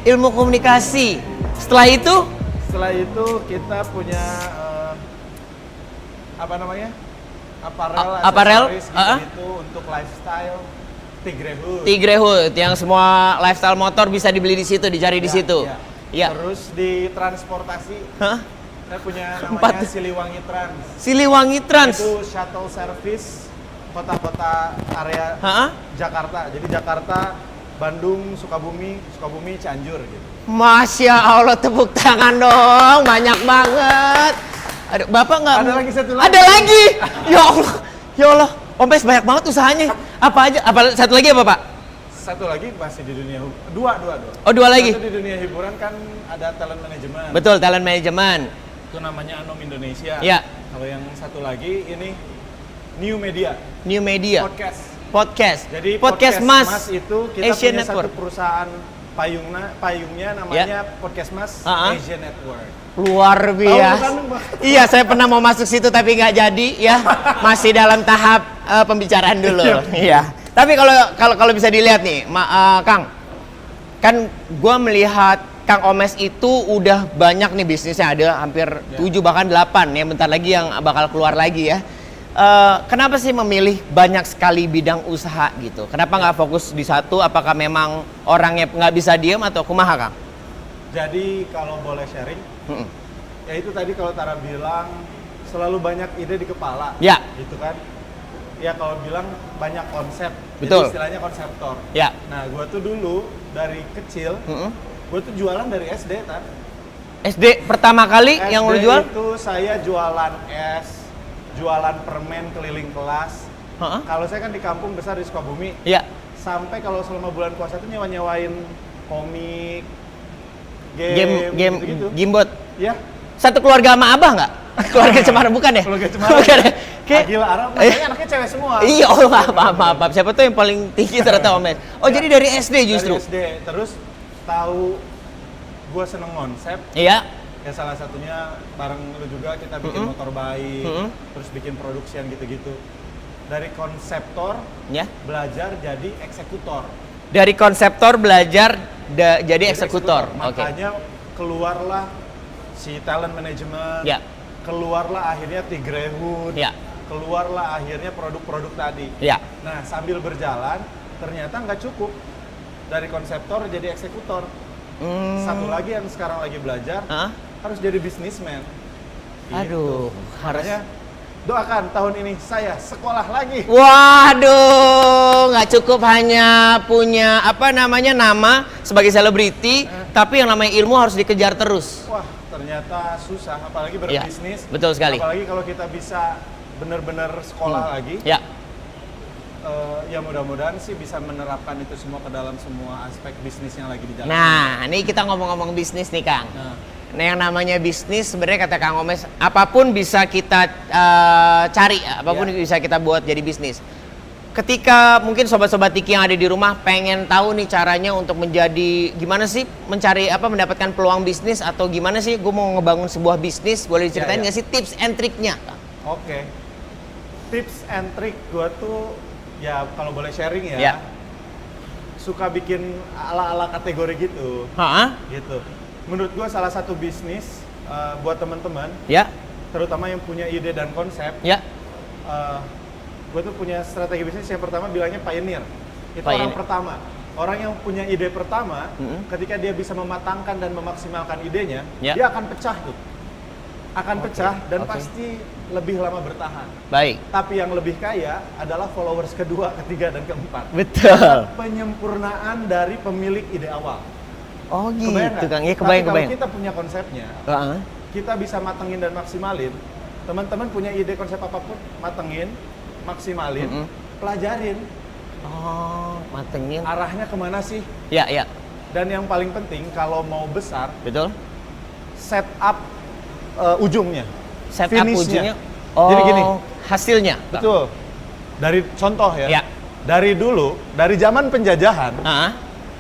ilmu komunikasi. Setelah itu kita punya apa namanya? Apparel, apparel, gitu untuk lifestyle. Tigrehood yang semua lifestyle motor bisa dibeli di situ, dicari di situ. Ya. Terus di transportasi, saya punya namanya Siliwangi Trans. Siliwangi Trans. Itu shuttle service kota-kota area Jakarta. Jadi Jakarta, Bandung, Sukabumi, Cianjur gitu. Masya Allah, tepuk tangan dong, banyak banget. Aduh, Bapak nggak? Ada lagi satu lagi. Ada lagi. Ya Allah. Om Pes banyak banget usahanya. Apa aja? Apa satu lagi apa, Pak? Satu lagi masih di dunia dua. Oh, dua lagi. Satu di dunia hiburan kan ada talent management. Betul, talent management. Itu namanya Anom Indonesia. Ya. Kalau yang satu lagi ini New Media. New Media. Podcast. Jadi podcast Mas itu kita Asian punya Network. satu perusahaan payungnya namanya Podcast Mas Asian Network. Luar biasa. Iya, saya pernah mau masuk situ tapi nggak jadi ya. Masih dalam tahap pembicaraan dulu. Iya. Tapi kalau bisa dilihat nih, Kang, kan gue melihat Kang Omes itu udah banyak nih bisnisnya, ada hampir 7 bahkan 8 ya, bentar lagi yang bakal keluar lagi ya. Kenapa sih memilih banyak sekali bidang usaha gitu? Kenapa nggak fokus di satu? Apakah memang orangnya nggak bisa diem atau kumaha, Kang? Jadi kalau boleh sharing, ya itu tadi kalau Tara bilang selalu banyak ide di kepala, ya, gitu kan? Ya kalau bilang banyak konsep, betul. Jadi istilahnya konseptor. Ya. Nah, gue tuh dulu dari kecil, gue tuh jualan dari SD, Tar. SD pertama kali SD yang lu jual? Itu saya jualan es, jualan permen keliling kelas. Kalau saya kan di kampung besar di Sukabumi. Iya. Sampai kalau selama bulan puasa itu nyewa-nyewain komik, game gitu. Gimbot. Ya. Satu keluarga sama Abah nggak? Keluarga Cemara bukan ya? Keluarga Cemara. Bukan ya? Gila Arab, makanya anaknya cewek semua. Iya, oh maaf. Siapa tuh yang paling tinggi ternyata Omes? Oh, jadi dari SD justru? Dari SD. Terus tahu gue seneng konsep. Iya. Ya salah satunya bareng lu juga kita bikin motor baik, terus bikin produksian gitu-gitu. Dari konseptor, belajar jadi eksekutor. Dari konseptor belajar jadi eksekutor. Makanya keluarlah si talent management. Ya. Keluarlah akhirnya Tigrehood. Ya. Keluarlah akhirnya produk-produk tadi. Ya. Nah, sambil berjalan ternyata nggak cukup. Dari konseptor jadi eksekutor. Satu lagi yang sekarang lagi belajar, harus jadi bisnismen. Aduh, harusnya doakan tahun ini saya sekolah lagi. Waduh, nggak cukup hanya punya nama sebagai selebriti, tapi yang namanya ilmu harus dikejar terus. Wah, ternyata susah, apalagi berbisnis. Ya, betul sekali. Apalagi kalau kita bisa benar-benar sekolah lagi. Ya. Ya mudah-mudahan sih bisa menerapkan itu semua ke dalam semua aspek bisnis yang lagi dijalankan. Nah, ini kita ngomong-ngomong bisnis nih, Kang. Nah, yang namanya bisnis sebenarnya kata Kang Omes, apapun bisa kita cari, apapun bisa kita buat jadi bisnis. Ketika mungkin sobat-sobat Tiki yang ada di rumah pengen tahu nih caranya untuk menjadi gimana sih mendapatkan peluang bisnis atau gimana sih gue mau ngebangun sebuah bisnis, boleh diceritain nggak sih tips and triknya? Oke. Tips and trik gue tuh ya kalau boleh sharing ya. Suka bikin ala-ala kategori gitu. Gitu. Menurut gue salah satu bisnis buat teman-teman, terutama yang punya ide dan konsep, gue tuh punya strategi bisnis yang pertama bilangnya pioneer. Itu orang pertama. Orang yang punya ide pertama, ketika dia bisa mematangkan dan memaksimalkan idenya, dia akan pecah tuh. Akan pecah dan pasti lebih lama bertahan. Baik. Tapi yang lebih kaya adalah followers kedua, ketiga, dan keempat. Betul. Penyempurnaan dari pemilik ide awal. Oh gitu, Kang. Ya, kebayang. Kalau kita punya konsepnya, kita bisa matengin dan maksimalin. Teman-teman punya ide konsep apapun, matengin, maksimalin, pelajarin. Oh, matengin. Arahnya kemana sih? Ya. Dan yang paling penting, kalau mau besar, betul. Setup ujungnya. Setup ujungnya. Jadi gini. Hasilnya. Betul. Dari contoh ya. Dari dulu, dari zaman penjajahan,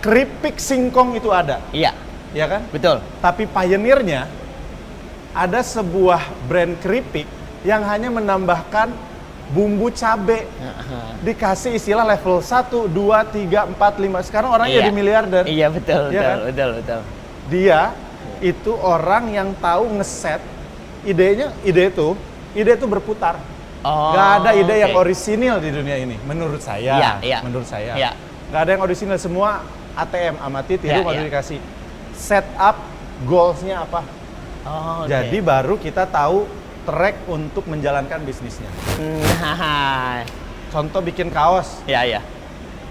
keripik singkong itu ada. Iya kan? Betul. Tapi pionirnya ada sebuah brand keripik yang hanya menambahkan bumbu cabe. Dikasih istilah level 1, 2, 3, 4, 5. Sekarang orang jadi miliarder. Iya, betul, Iya kan? betul. Dia itu orang yang tahu ngeset ide itu berputar. Gak ada ide yang orisinil di dunia ini, menurut saya. Menurut saya. Gak ada yang orisinil, semua ATM, amati, tiru, modifikasi. Setup goals-nya apa. Jadi baru kita tahu track untuk menjalankan bisnisnya. Contoh bikin kaos. Iya.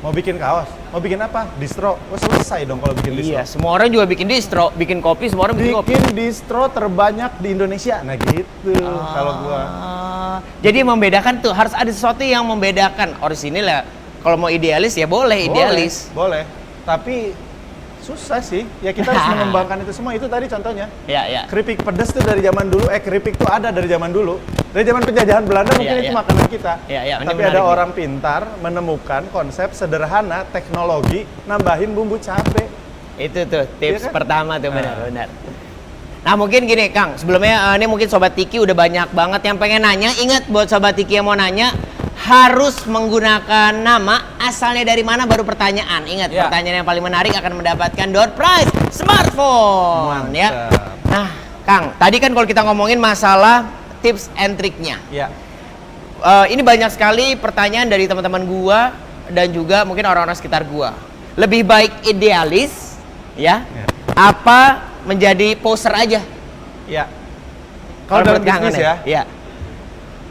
Mau bikin kaos, mau bikin apa? Distro. Oh, selesai dong kalau bikin distro. Iya, semua orang juga bikin distro, bikin kopi, semua orang bikin kopi. Bikin distro terbanyak di Indonesia. Nah gitu kalau gua. Jadi membedakan tuh, harus ada sesuatu yang membedakan. Orisinil ya, kalau mau idealis ya boleh idealis. Boleh. Tapi susah sih. Ya kita harus mengembangkan itu semua. Itu tadi contohnya. Iya. Keripik pedas tuh dari zaman dulu. Keripik tuh ada dari zaman dulu. Dari zaman penjajahan Belanda mungkin itu makanan kita. Tapi ada orang pintar menemukan konsep sederhana, teknologi, nambahin bumbu cabe. Itu tuh tips pertama tuh, benar. Nah mungkin gini Kang, sebelumnya ini mungkin Sobat Tiki udah banyak banget yang pengen nanya. Ingat buat Sobat Tiki yang mau nanya, harus menggunakan nama, asalnya dari mana baru pertanyaan. Ingat, pertanyaan yang paling menarik akan mendapatkan door prize smartphone. Mantap. Ya. Nah Kang, tadi kan kalau kita ngomongin masalah tips and triknya. Ini banyak sekali pertanyaan dari teman-teman gua dan juga mungkin orang-orang sekitar gua. Lebih baik idealis, apa menjadi poser aja? Kalau dalam bisnis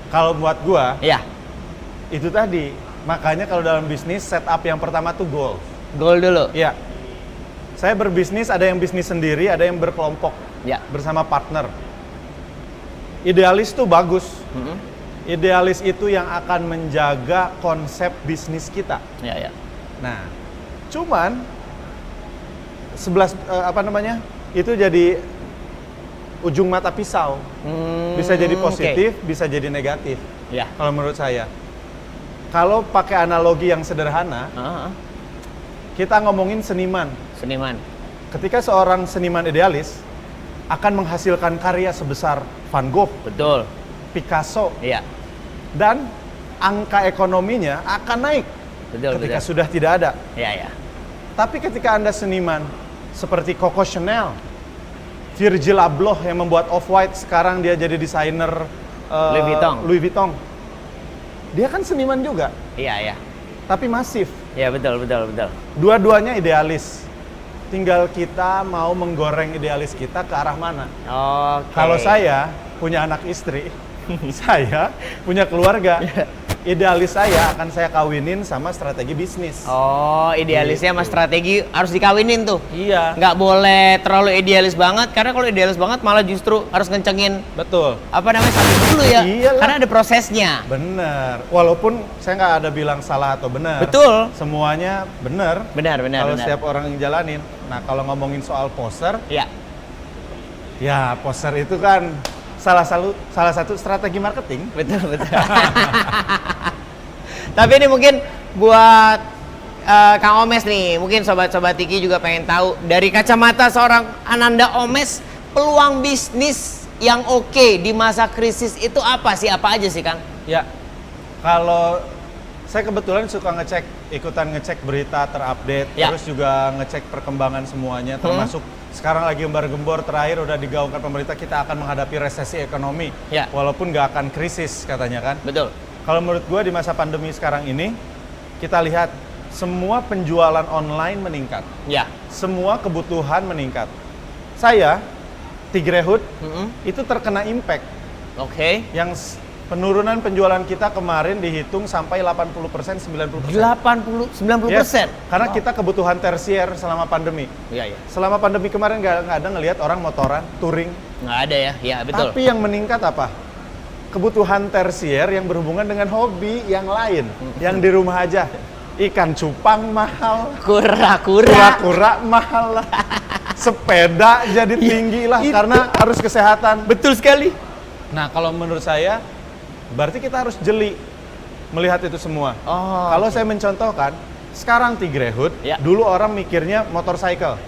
kalau buat gua, itu tadi. Makanya kalau dalam bisnis setup yang pertama tuh goal. Goal dulu. Saya berbisnis, ada yang bisnis sendiri, ada yang berkelompok, bersama partner. Idealis tuh bagus. Idealis itu yang akan menjaga konsep bisnis kita. Nah, cuman 11 itu jadi ujung mata pisau. Bisa jadi positif, bisa jadi negatif. Kalau menurut saya. Kalau pakai analogi yang sederhana, kita ngomongin seniman. Ketika seorang seniman idealis akan menghasilkan karya sebesar Van Gogh, Picasso, dan angka ekonominya akan naik ketika sudah tidak ada. Tapi ketika Anda seniman seperti Coco Chanel, Virgil Abloh yang membuat Off-White, sekarang dia jadi desainer Louis Vuitton. Dia kan seniman juga. Tapi masif. Betul. Dua-duanya idealis. Tinggal kita mau menggoreng idealis kita ke arah mana. Kalau saya punya anak istri, saya punya keluarga, idealis saya akan saya kawinin sama strategi bisnis. Idealisnya sama strategi harus dikawinin tuh. Nggak boleh terlalu idealis banget, karena kalau idealis banget malah justru harus ngencengin. Betul. Sampai dulu ya. Karena ada prosesnya. Bener. Walaupun saya nggak ada bilang salah atau benar. Betul. Semuanya benar. Benar. Kalau setiap orang yang jalanin. Nah, kalau ngomongin soal poser, poser itu kan salah satu strategi marketing. Betul. Tapi ini mungkin buat Kang Omes nih, mungkin sobat-sobat Tiki juga pengen tahu dari kacamata seorang Ananda Omes, peluang bisnis yang oke di masa krisis itu apa aja sih Kang? Kalau saya kebetulan suka ikutan ngecek berita terupdate, terus juga ngecek perkembangan semuanya, termasuk sekarang lagi gembar-gembor terakhir udah digaungkan pemerintah kita akan menghadapi resesi ekonomi, walaupun nggak akan krisis katanya kan. Betul. Kalau menurut gue di masa pandemi sekarang ini, kita lihat semua penjualan online meningkat, semua kebutuhan meningkat. Saya, Tigrehut, itu terkena impact. Yang penurunan penjualan kita kemarin dihitung sampai 80%, 90%. 90%? Karena kita kebutuhan tersier selama pandemi. Selama pandemi kemarin nggak ada ngelihat orang motoran, touring. Nggak ada ya, betul. Tapi yang meningkat apa? Kebutuhan tersier yang berhubungan dengan hobi yang lain. Yang di rumah aja. Ikan cupang mahal. Kura-kura mahal lah. Sepeda jadi tinggi lah karena harus kesehatan. Betul sekali. Nah, kalau menurut saya berarti kita harus jeli melihat itu semua. Kalau saya mencontohkan, sekarang Tigrehut, dulu orang mikirnya motorcycle.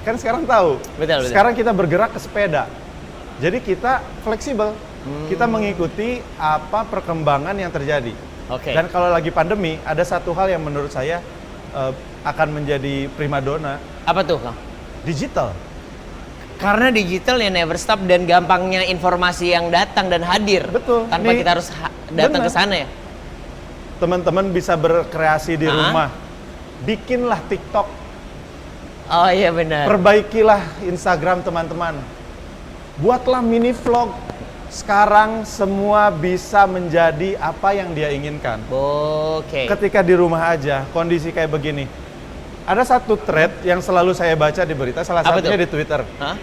Kan sekarang tahu. Betul. Sekarang kita bergerak ke sepeda. Jadi kita fleksibel. Kita mengikuti apa perkembangan yang terjadi. Oke. Dan kalau lagi pandemi, ada satu hal yang menurut saya akan menjadi primadona. Apa tuh, Kang? Digital. Karena digital ya never stop dan gampangnya informasi yang datang dan hadir. Betul. Tanpa kita harus datang ke sana ya. Teman-teman bisa berkreasi di rumah. Bikinlah TikTok. Oh iya benar. Perbaikilah Instagram teman-teman. Buatlah mini vlog. Sekarang semua bisa menjadi apa yang dia inginkan. Oke. Ketika di rumah aja, kondisi kayak begini. Ada satu thread yang selalu saya baca di berita, salah satunya di Twitter. Hah?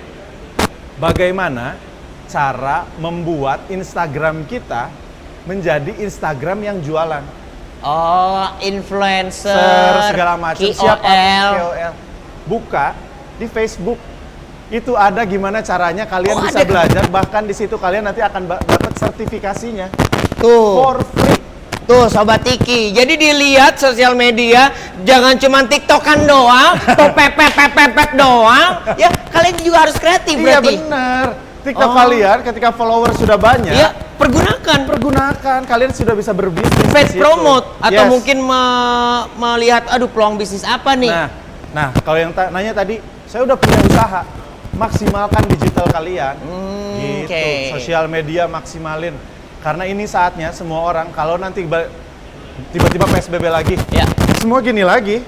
Bagaimana cara membuat Instagram kita menjadi Instagram yang jualan. Oh, influencer, segala macam. KOL. Buka di Facebook. Itu ada gimana caranya kalian bisa belajar, bahkan di situ kalian nanti akan dapat sertifikasinya. Tuh. For free. Tuh Sobat Tiki, jadi dilihat sosial media jangan cuma TikTokan doang, atau pepet doang, ya kalian juga harus kreatif berarti. Iya benar. TikTok kalian ketika follower sudah banyak, ya pergunakan. Kalian sudah bisa berbisnis. Paid promote atau mungkin melihat aduh peluang bisnis apa nih. Nah kalau yang nanya tadi, saya udah punya usaha, maksimalkan digital kalian. Gitu. Sosial media maksimalin. Karena ini saatnya semua orang, kalau nanti tiba-tiba PSBB lagi, semua gini lagi,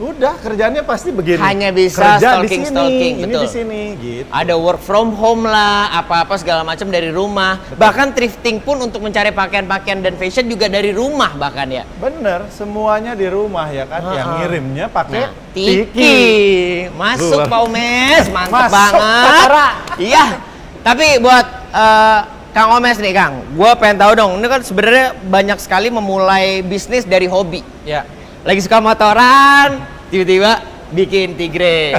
udah kerjaannya pasti begini. Hanya bisa kerja stalking, ini betul. di sini, gitu. Ada work from home lah, apa-apa segala macam dari rumah. Betul. Bahkan thrifting pun untuk mencari pakaian-pakaian dan fashion juga dari rumah bahkan ya. Bener, semuanya di rumah ya kan. Yang ngirimnya pakai Tiki. Masuk Pak Omes, mantap banget. Iya. Tapi buat Kang Omes nih Kang, gue pengen tahu dong, ini kan sebenarnya banyak sekali memulai bisnis dari hobi. Ya. Lagi suka motoran, tiba-tiba bikin Tigre.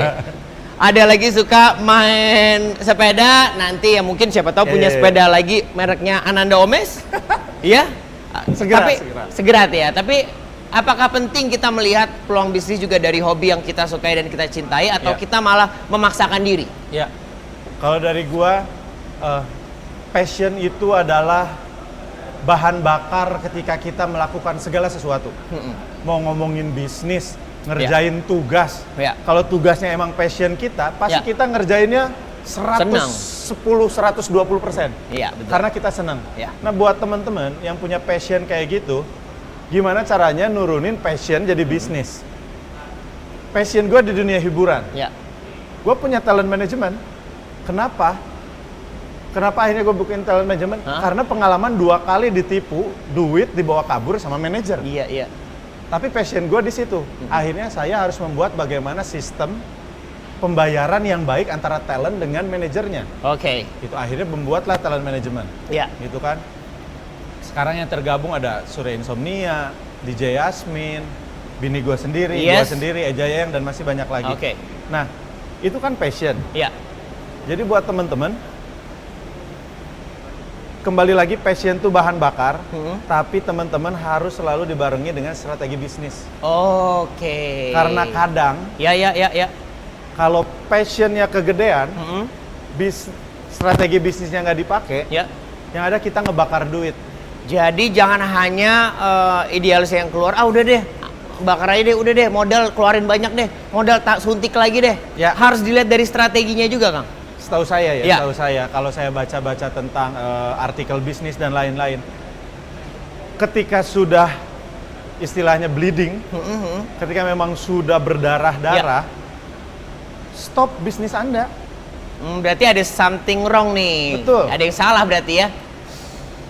Ada lagi suka main sepeda, nanti ya mungkin siapa tahu punya sepeda lagi mereknya Ananda Omes. Iya? Segera ya. Tapi apakah penting kita melihat peluang bisnis juga dari hobi yang kita sukai dan kita cintai, atau kita malah memaksakan diri? Ya. Kalau dari gua passion itu adalah bahan bakar ketika kita melakukan segala sesuatu. Mau ngomongin bisnis, ngerjain tugas. Kalau tugasnya emang passion kita, pasti kita ngerjainnya 110-120%. Iya, betul. Karena kita senang. Nah, buat teman-teman yang punya passion kayak gitu, gimana caranya nurunin passion jadi bisnis? Passion gue di dunia hiburan. Gue punya talent management. Kenapa akhirnya gue bikin talent management? Karena pengalaman 2 kali ditipu, duit dibawa kabur sama manajer. Iya. Tapi passion gue di situ. Akhirnya saya harus membuat bagaimana sistem pembayaran yang baik antara talent dengan manajernya. Itu akhirnya membuatlah talent management. Gitu kan. Sekarang yang tergabung ada Surya Insomnia, DJ Yasmin, bini gue sendiri, gue sendiri, Eja Yang, dan masih banyak lagi. Nah, itu kan passion. Jadi buat teman-teman, kembali lagi passion itu bahan bakar, tapi teman-teman harus selalu dibarengi dengan strategi bisnis. Karena kadang, kalau passionnya kegedean, strategi bisnisnya nggak dipakai, yang ada kita ngebakar duit. Jadi jangan hanya idealis yang keluar, udah deh, bakar aja deh, udah deh, modal keluarin banyak deh, modal tak suntik lagi deh. Harus dilihat dari strateginya juga, Kang. Setahu saya kalau saya baca-baca tentang artikel bisnis dan lain-lain, ketika sudah istilahnya bleeding, ketika memang sudah berdarah-darah, stop bisnis Anda. Berarti ada something wrong nih. Betul. Ada yang salah berarti ya.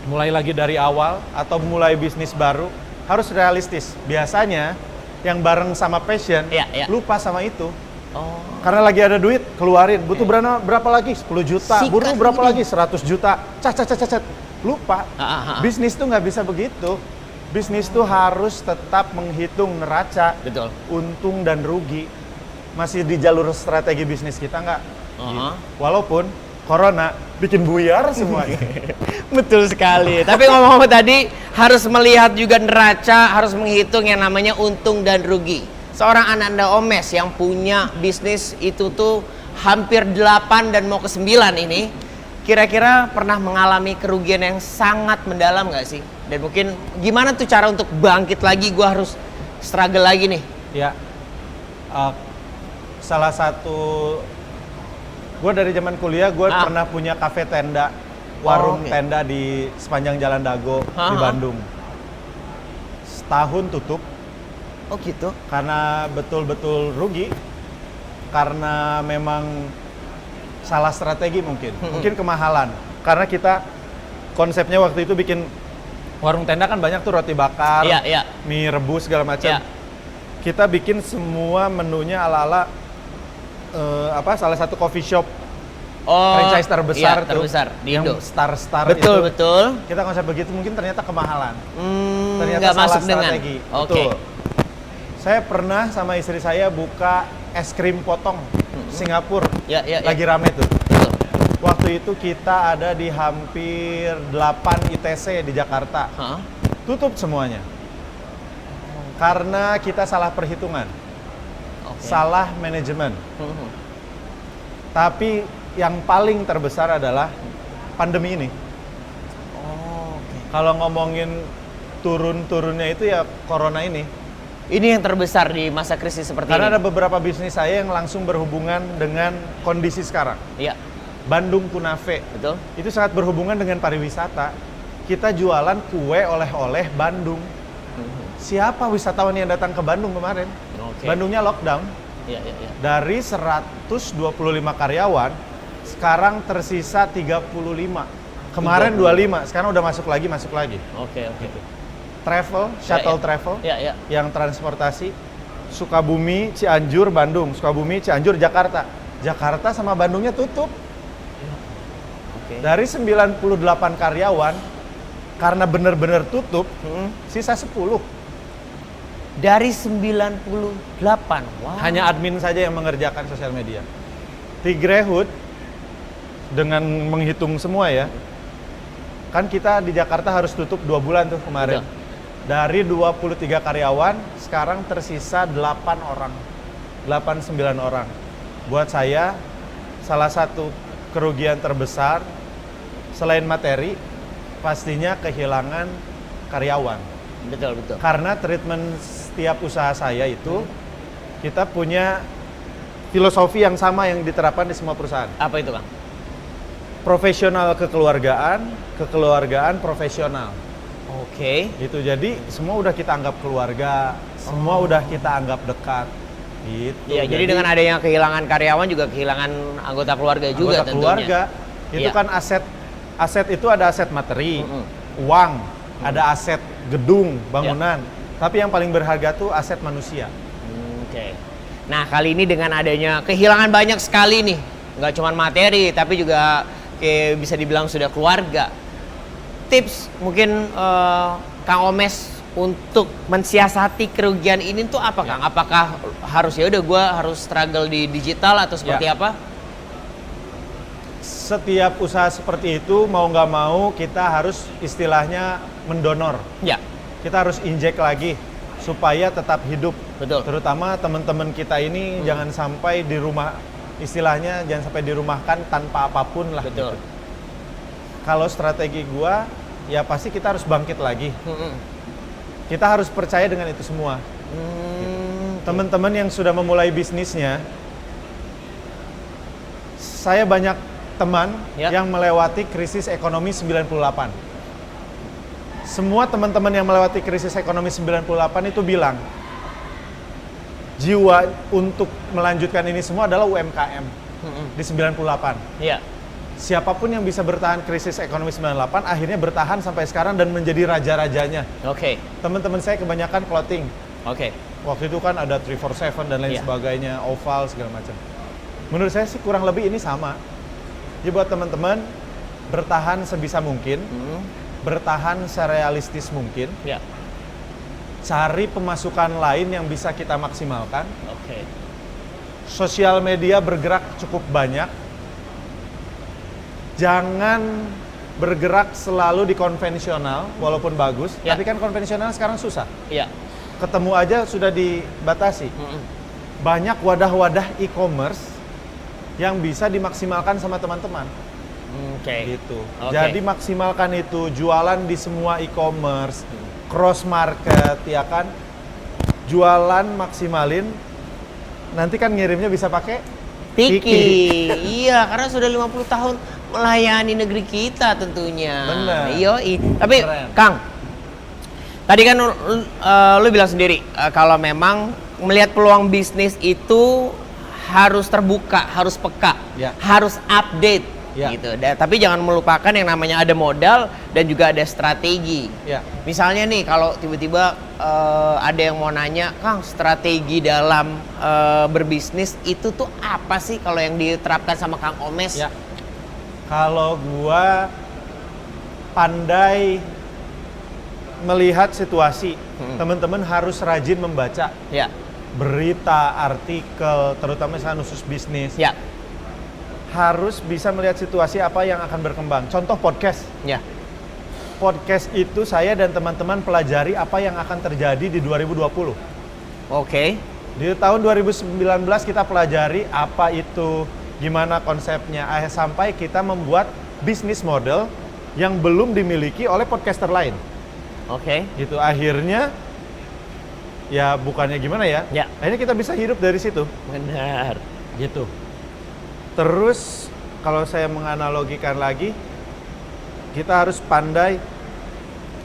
Mulai lagi dari awal atau mulai bisnis baru harus realistis. Biasanya yang bareng sama passion lupa sama itu. Karena lagi ada duit, keluarin. Butuh berapa lagi? 10 juta. Butuh berapa lagi? 100 juta. Cat. Lupa. Bisnis tuh nggak bisa begitu. Bisnis tuh harus tetap menghitung neraca. Betul. Untung dan rugi. Masih di jalur strategi bisnis kita nggak? Walaupun corona bikin buyar semuanya. Betul sekali. Tapi ngomong-ngomong tadi, harus melihat juga neraca, harus menghitung yang namanya untung dan rugi. Seorang Ananda Omes yang punya bisnis itu tuh hampir 8 dan mau ke 9 ini, kira-kira pernah mengalami kerugian yang sangat mendalam nggak sih? Dan mungkin gimana tuh cara untuk bangkit lagi, gue harus struggle lagi nih? Ya, salah satu, gue dari zaman kuliah gue pernah punya kafe tenda, warung tenda di sepanjang Jalan Dago di Bandung. Setahun tutup. Oh gitu? Karena betul-betul rugi, karena memang salah strategi mungkin kemahalan. Karena kita konsepnya waktu itu bikin warung tenda kan banyak tuh roti bakar, mie rebus segala macam. Kita bikin semua menunya ala-ala salah satu coffee shop franchise terbesar tuh, di yang Indo. star-star Betul. Kita konsep begitu mungkin ternyata kemahalan. Ternyata nggak salah masuk strategi. Betul. Saya pernah sama istri saya buka es krim potong Singapura. Lagi rame tuh. Betul. Waktu itu kita ada di hampir 8 ITC di Jakarta. Tutup semuanya. Karena kita salah perhitungan. Salah manajemen. Tapi yang paling terbesar adalah pandemi ini. Kalau ngomongin turun-turunnya itu ya corona ini. Ini yang terbesar di masa krisis seperti Karena ini. ada beberapa bisnis saya yang langsung berhubungan dengan kondisi sekarang. Iya. Bandung Kunafe. Betul. Itu sangat berhubungan dengan pariwisata. Kita jualan kue oleh-oleh Bandung. Siapa wisatawan yang datang ke Bandung kemarin? Bandungnya lockdown. Dari 125 karyawan, sekarang tersisa 35. Kemarin 25, sekarang udah masuk lagi. Gitu. Travel, shuttle travel, yang transportasi, Sukabumi, Cianjur, Bandung, Sukabumi, Cianjur, Jakarta. Jakarta sama Bandungnya tutup. Dari 98 karyawan, karena benar-benar tutup, sisa 10. Dari 98, wow. Hanya admin saja yang mengerjakan sosial media. Tigrehood, dengan menghitung semua ya, kan kita di Jakarta harus tutup 2 bulan tuh kemarin. Betul. Dari 23 karyawan, sekarang tersisa 8 orang. 8-9 orang. Buat saya, salah satu kerugian terbesar, selain materi, pastinya kehilangan karyawan. Betul. Karena treatment setiap usaha saya itu, kita punya filosofi yang sama yang diterapkan di semua perusahaan. Apa itu, Kang? Profesional kekeluargaan, kekeluargaan profesional. Gitu. Jadi semua udah kita anggap keluarga, semua udah kita anggap dekat. Gitu. Iya, jadi dengan adanya kehilangan karyawan juga kehilangan anggota keluarga juga tentunya. Keluarga itu kan aset. Aset itu ada aset materi, uang, ada aset gedung, bangunan. Tapi yang paling berharga tuh aset manusia. Nah, kali ini dengan adanya kehilangan banyak sekali nih, nggak cuma materi, tapi juga bisa dibilang sudah keluarga. Tips mungkin Kang Omes untuk mensiasati kerugian ini tuh apa, Kang? Apakah harus gue harus struggle di digital atau seperti apa? Setiap usaha seperti itu mau nggak mau kita harus istilahnya mendonor. Kita harus injek lagi supaya tetap hidup. Betul. Terutama teman-teman kita ini jangan sampai di rumah, istilahnya jangan sampai dirumahkan tanpa apapun lah. Betul. Gitu. Kalau strategi gua, ya pasti kita harus bangkit lagi. Kita harus percaya dengan itu semua. Teman-teman yang sudah memulai bisnisnya, saya banyak teman yang melewati krisis ekonomi 98. Semua teman-teman yang melewati krisis ekonomi 98 itu bilang, jiwa untuk melanjutkan ini semua adalah UMKM di 98. Siapapun yang bisa bertahan krisis ekonomi 98 akhirnya bertahan sampai sekarang dan menjadi raja-rajanya. Teman-teman saya kebanyakan clothing. Waktu itu kan ada 347 dan lain sebagainya, Oval segala macam. Menurut saya sih kurang lebih ini sama. Jadi buat teman-teman bertahan sebisa mungkin, bertahan serealistis mungkin. Cari pemasukan lain yang bisa kita maksimalkan. Sosial media bergerak cukup banyak. Jangan bergerak selalu di konvensional, walaupun bagus, tapi kan konvensional sekarang susah. Ketemu aja sudah dibatasi. Banyak wadah-wadah e-commerce yang bisa dimaksimalkan sama teman-teman. Oke. Gitu. Oke. Jadi maksimalkan itu, jualan di semua e-commerce, cross market, ya kan? Jualan maksimalin. Nanti kan ngirimnya bisa pakai Tiki. Iya, karena sudah 50 tahun melayani negeri kita tentunya. Bener. Yoi. Tapi Keren. Kang, tadi kan lu bilang sendiri kalau memang melihat peluang bisnis itu harus terbuka, harus peka, Ya. harus update Ya. gitu. Tapi jangan melupakan yang namanya ada modal dan juga ada strategi. Ya. Misalnya nih kalau tiba-tiba ada yang mau nanya, Kang, strategi dalam berbisnis itu tuh apa sih kalau yang diterapkan sama Kang Omes? Ya. Kalau gua pandai melihat situasi, teman-teman harus rajin membaca Ya. berita, artikel, terutama misalnya khusus bisnis. Ya. Harus bisa melihat situasi apa yang akan berkembang. Contoh podcast. Ya. Podcast itu saya dan teman-teman pelajari apa yang akan terjadi di 2020. Oke. Di tahun 2019 kita pelajari apa itu, gimana konsepnya, sampai kita membuat bisnis model yang belum dimiliki oleh podcaster lain. Oke. Gitu, akhirnya ya bukannya gimana ya, Ya. akhirnya kita bisa hidup dari situ. Benar. Gitu. Terus kalau saya menganalogikan lagi, kita harus pandai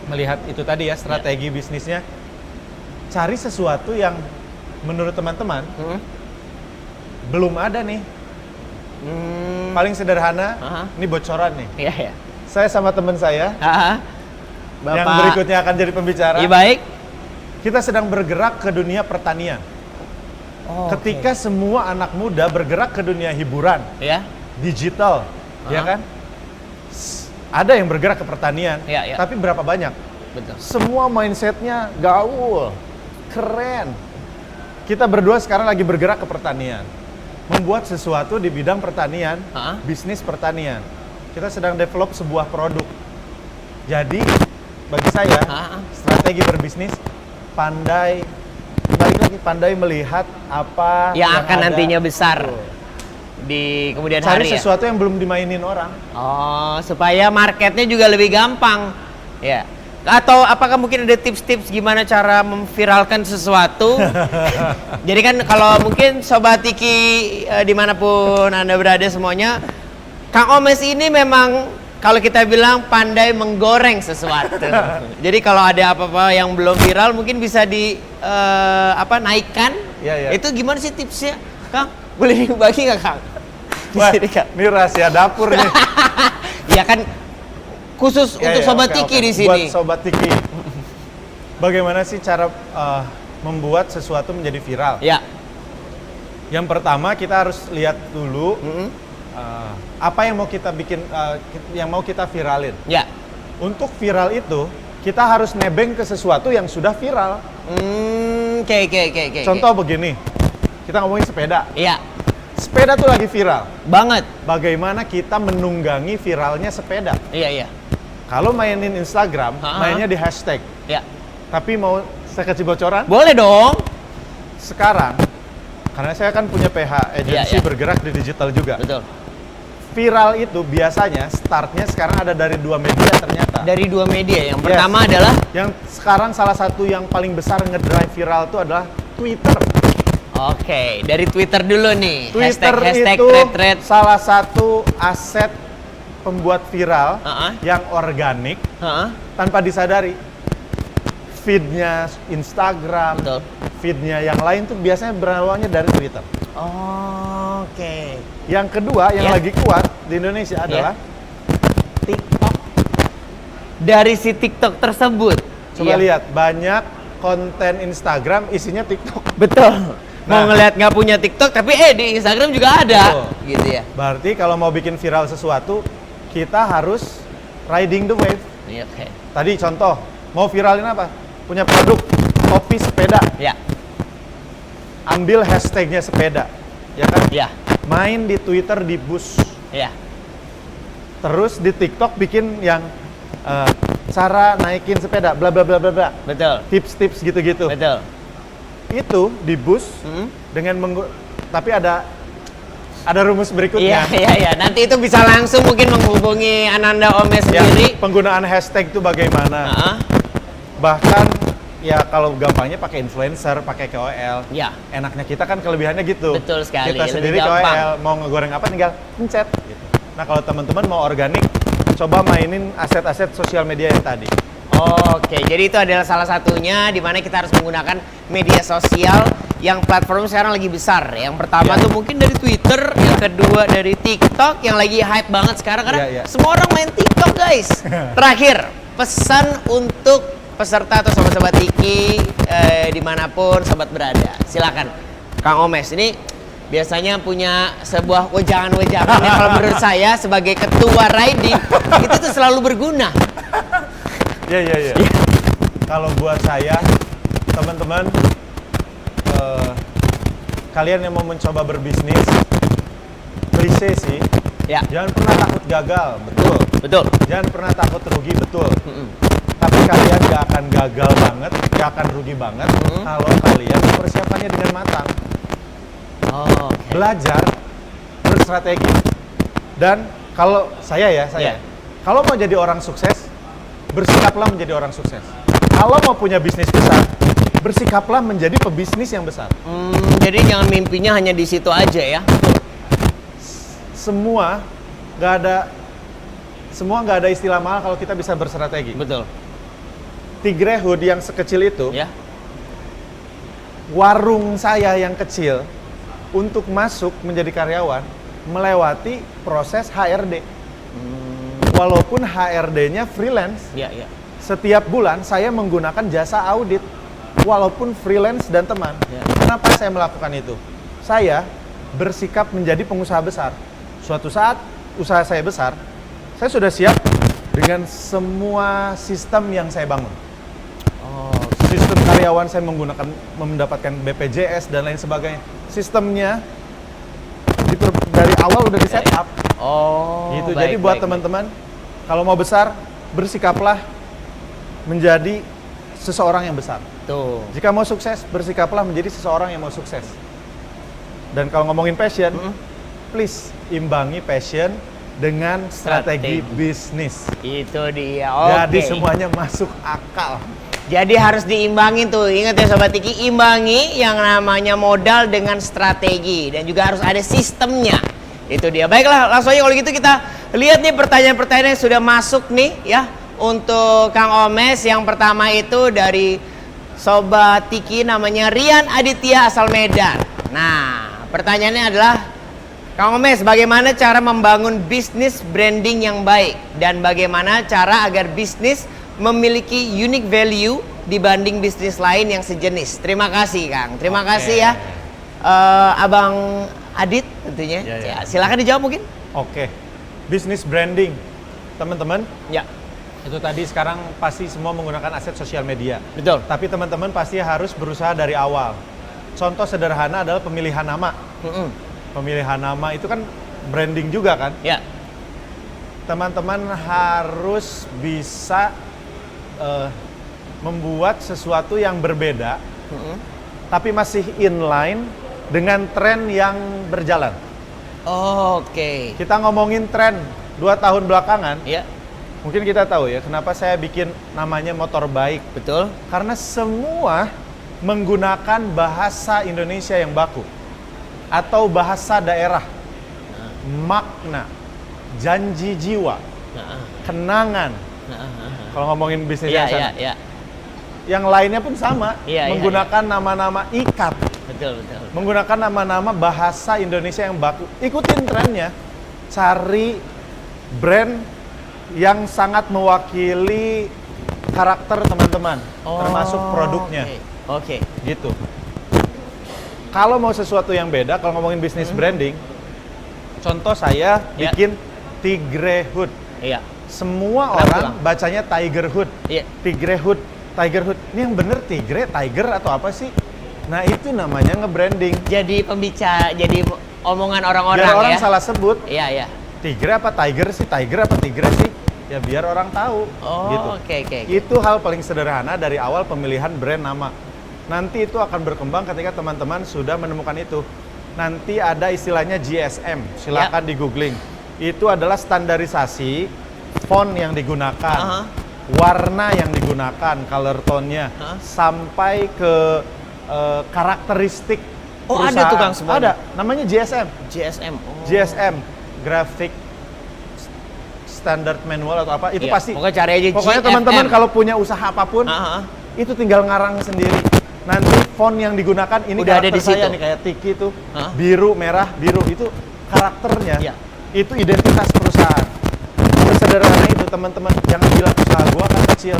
melihat itu tadi ya, strategi bisnisnya. Cari sesuatu yang menurut teman-teman belum ada nih. Paling sederhana, ini bocoran nih. Iya, ya. Saya sama teman saya, Bapak. yang berikutnya akan jadi pembicara. Iya, baik. Kita sedang bergerak ke dunia pertanian. Ketika semua anak muda bergerak ke dunia hiburan, ya. digital, ya kan? Ada yang bergerak ke pertanian, Ya. tapi berapa banyak? Betul. Semua mindsetnya gaul, keren. Kita berdua sekarang lagi bergerak ke pertanian, membuat sesuatu di bidang pertanian, bisnis pertanian. Kita sedang develop sebuah produk. Jadi bagi saya, strategi berbisnis pandai, balik lagi, pandai melihat apa yang akan ada. nantinya besar di kemudian Cari hari. sesuatu yang belum dimainin orang. Oh, supaya marketnya juga lebih gampang. Ya. Atau apakah mungkin ada tips-tips gimana cara memviralkan sesuatu? Jadi kan kalau mungkin Sobat Tiki dimanapun Anda berada semuanya, Kang Omes ini memang kalau kita bilang pandai menggoreng sesuatu. Jadi kalau ada apa-apa yang belum viral mungkin bisa naikkan. Ya. Itu gimana sih tipsnya, Kang? Boleh dibagi nggak, Kang? Wah, ini rahasia dapur nih. Ya kan khusus untuk Sobat Tiki di sini. Buat Sobat Tiki. Bagaimana sih cara membuat sesuatu menjadi viral? Ya. Yang pertama kita harus lihat dulu apa yang mau kita bikin, yang mau kita viralin. Ya. Untuk viral itu kita harus nebeng ke sesuatu yang sudah viral. Oke. Contoh begini, kita ngomongin sepeda. Iya. Sepeda tuh lagi viral. Banget. Bagaimana kita menunggangi viralnya sepeda? Iya. Kalau mainin Instagram, mainnya di hashtag. Ya. Tapi mau saya kasih bocoran? Boleh dong. Sekarang, karena saya kan punya PH, agensi Iya. bergerak di digital juga. Betul. Viral itu biasanya startnya sekarang ada dari 2 media ternyata. Dari 2 media. Yang pertama adalah Yang sekarang salah satu yang paling besar ngedrive viral itu adalah Twitter. Oke, dari Twitter dulu nih. Twitter hashtag itu thread. salah satu aset pembuat viral yang organik tanpa disadari. Feednya Instagram, Betul. feednya yang lain tuh biasanya berawalnya dari Twitter. Oke. Yang kedua yang lagi kuat di Indonesia adalah TikTok. Dari si TikTok tersebut. coba lihat banyak konten Instagram isinya TikTok. Betul. Mau ngeliat nggak punya TikTok tapi di Instagram juga ada. Betul. Gitu ya. Berarti kalau mau bikin viral sesuatu kita harus riding the wave. Iya, oke. Tadi contoh mau viralin apa? Punya produk topi sepeda. Ya. Ambil hashtagnya sepeda, ya kan? Ya. Main di Twitter di bus. Ya. Terus di TikTok bikin yang cara naikin sepeda, bla bla bla bla bla. Betul. Tips-tips gitu-gitu. Betul. Itu di bus dengan tapi ada ada rumus berikutnya. Iya. Nanti itu bisa langsung mungkin menghubungi Ananda Omes sendiri. Penggunaan hashtag itu bagaimana? Bahkan ya kalau gampangnya pakai influencer, pakai KOL. Ya. Enaknya kita kan kelebihannya gitu. Betul sekali. Kita sendiri KOL, mau ngegoreng apa tinggal pencet. Gitu. Nah kalau teman-teman mau organik, coba mainin aset-aset sosial media yang tadi. Oke, jadi itu adalah salah satunya di mana kita harus menggunakan media sosial yang platform sekarang lagi besar. Yang pertama tuh mungkin dari Twitter, yang kedua dari TikTok yang lagi hype banget sekarang karena semua orang main TikTok, guys. Terakhir, pesan untuk peserta atau sobat-sobat Tiki dimanapun sobat berada. Silakan, Kang Omes. Ini biasanya punya sebuah wejangan-wejangan yang kalau menurut saya sebagai ketua riding itu tuh selalu berguna. Iya. Kalau buat saya, teman-teman, kalian yang mau mencoba berbisnis, klise sih, jangan pernah takut gagal, betul. Jangan pernah takut rugi, betul. Tapi kalian gak akan gagal banget, gak akan rugi banget kalau kalian persiapannya dengan matang. Belajar, berstrategi. Dan kalau saya kalau mau jadi orang sukses, bersikaplah menjadi orang sukses. Kalau mau punya bisnis besar, bersikaplah menjadi pebisnis yang besar. Jadi jangan mimpinya hanya di situ aja ya. Semua nggak ada istilah mahal kalau kita bisa berstrategi. Betul. Tigre Hood yang sekecil itu, warung saya yang kecil untuk masuk menjadi karyawan melewati proses HRD. Walaupun HRD-nya freelance, setiap bulan saya menggunakan jasa audit, walaupun freelance dan teman. Kenapa saya melakukan itu? Saya bersikap menjadi pengusaha besar. Suatu saat usaha saya besar, saya sudah siap dengan semua sistem yang saya bangun. Sistem karyawan saya mendapatkan BPJS dan lain sebagainya. Sistemnya dari awal udah di set up. Gitu. Jadi buat teman-teman, kalau mau besar, bersikaplah menjadi seseorang yang besar. Jika mau sukses, bersikaplah menjadi seseorang yang mau sukses. Dan kalau ngomongin passion, please imbangi passion dengan strategi bisnis. Itu dia. Jadi semuanya masuk akal. Jadi harus diimbangin tuh. Ingat ya Sobat Tiki, imbangi yang namanya modal dengan strategi dan juga harus ada sistemnya. Itu dia. Baiklah, langsung aja kalau gitu kita lihat nih pertanyaan-pertanyaan yang sudah masuk nih ya untuk Kang Omes. Yang pertama itu dari Sobat Tiki namanya Rian Aditya asal Medan. Nah, pertanyaannya adalah Kang Omes, bagaimana cara membangun bisnis branding yang baik dan bagaimana cara agar bisnis memiliki unique value dibanding bisnis lain yang sejenis? Terima kasih Kang. Terima kasih ya Abang Adit tentunya. Silakan dijawab mungkin. Bisnis branding, teman-teman. Itu tadi sekarang pasti semua menggunakan aset sosial media. Betul. Tapi teman-teman pasti harus berusaha dari awal. Contoh sederhana adalah pemilihan nama. Pemilihan nama itu kan branding juga kan? Teman-teman harus bisa membuat sesuatu yang berbeda, tapi masih inline dengan tren yang berjalan. Kita ngomongin tren 2 tahun belakangan. Mungkin kita tahu ya kenapa saya bikin namanya motor bike. Betul. Karena semua menggunakan bahasa Indonesia yang baku atau bahasa daerah, makna, janji jiwa, kenangan. Kalau ngomongin bisnis yang sana. Yang lainnya pun sama, menggunakan nama-nama ikat. Betul. Menggunakan nama-nama bahasa Indonesia yang baku. Ikutin trennya, cari brand yang sangat mewakili karakter teman-teman, termasuk produknya. Gitu. Kalau mau sesuatu yang beda, kalau ngomongin bisnis branding, contoh saya bikin Tigre Hood. Semua orang bacanya Tiger Hood. Tigre Hood, Tiger Hood. Ini yang bener Tigre, Tiger atau apa sih? Nah itu namanya nge-branding. Jadi pembicara, jadi omongan orang-orang ya. Biar orang salah sebut. Tigre apa Tiger sih? Tiger apa Tigre sih? Ya biar orang tahu. Gitu. Itu hal paling sederhana dari awal pemilihan brand nama. Nanti itu akan berkembang ketika teman-teman sudah menemukan itu. nanti ada istilahnya GSM, silakan di googling. Itu adalah standarisasi font yang digunakan, warna yang digunakan, color tone-nya, sampai ke karakteristik perusahaan. Ada tukang semua. Ada, namanya GSM. GSM. GSM, Graphic Standard Manual atau apa, itu pasti. Pokoknya cari aja Pokoknya teman-teman kalau punya usaha apapun, itu tinggal ngarang sendiri. Nanti font yang digunakan, ini udah karakter ada di saya situ. nih, kayak Tiki itu, biru, merah, biru, itu karakternya. Itu identitas perusahaan. Sederhana itu teman-teman, jangan bilang usaha gua kan kecil,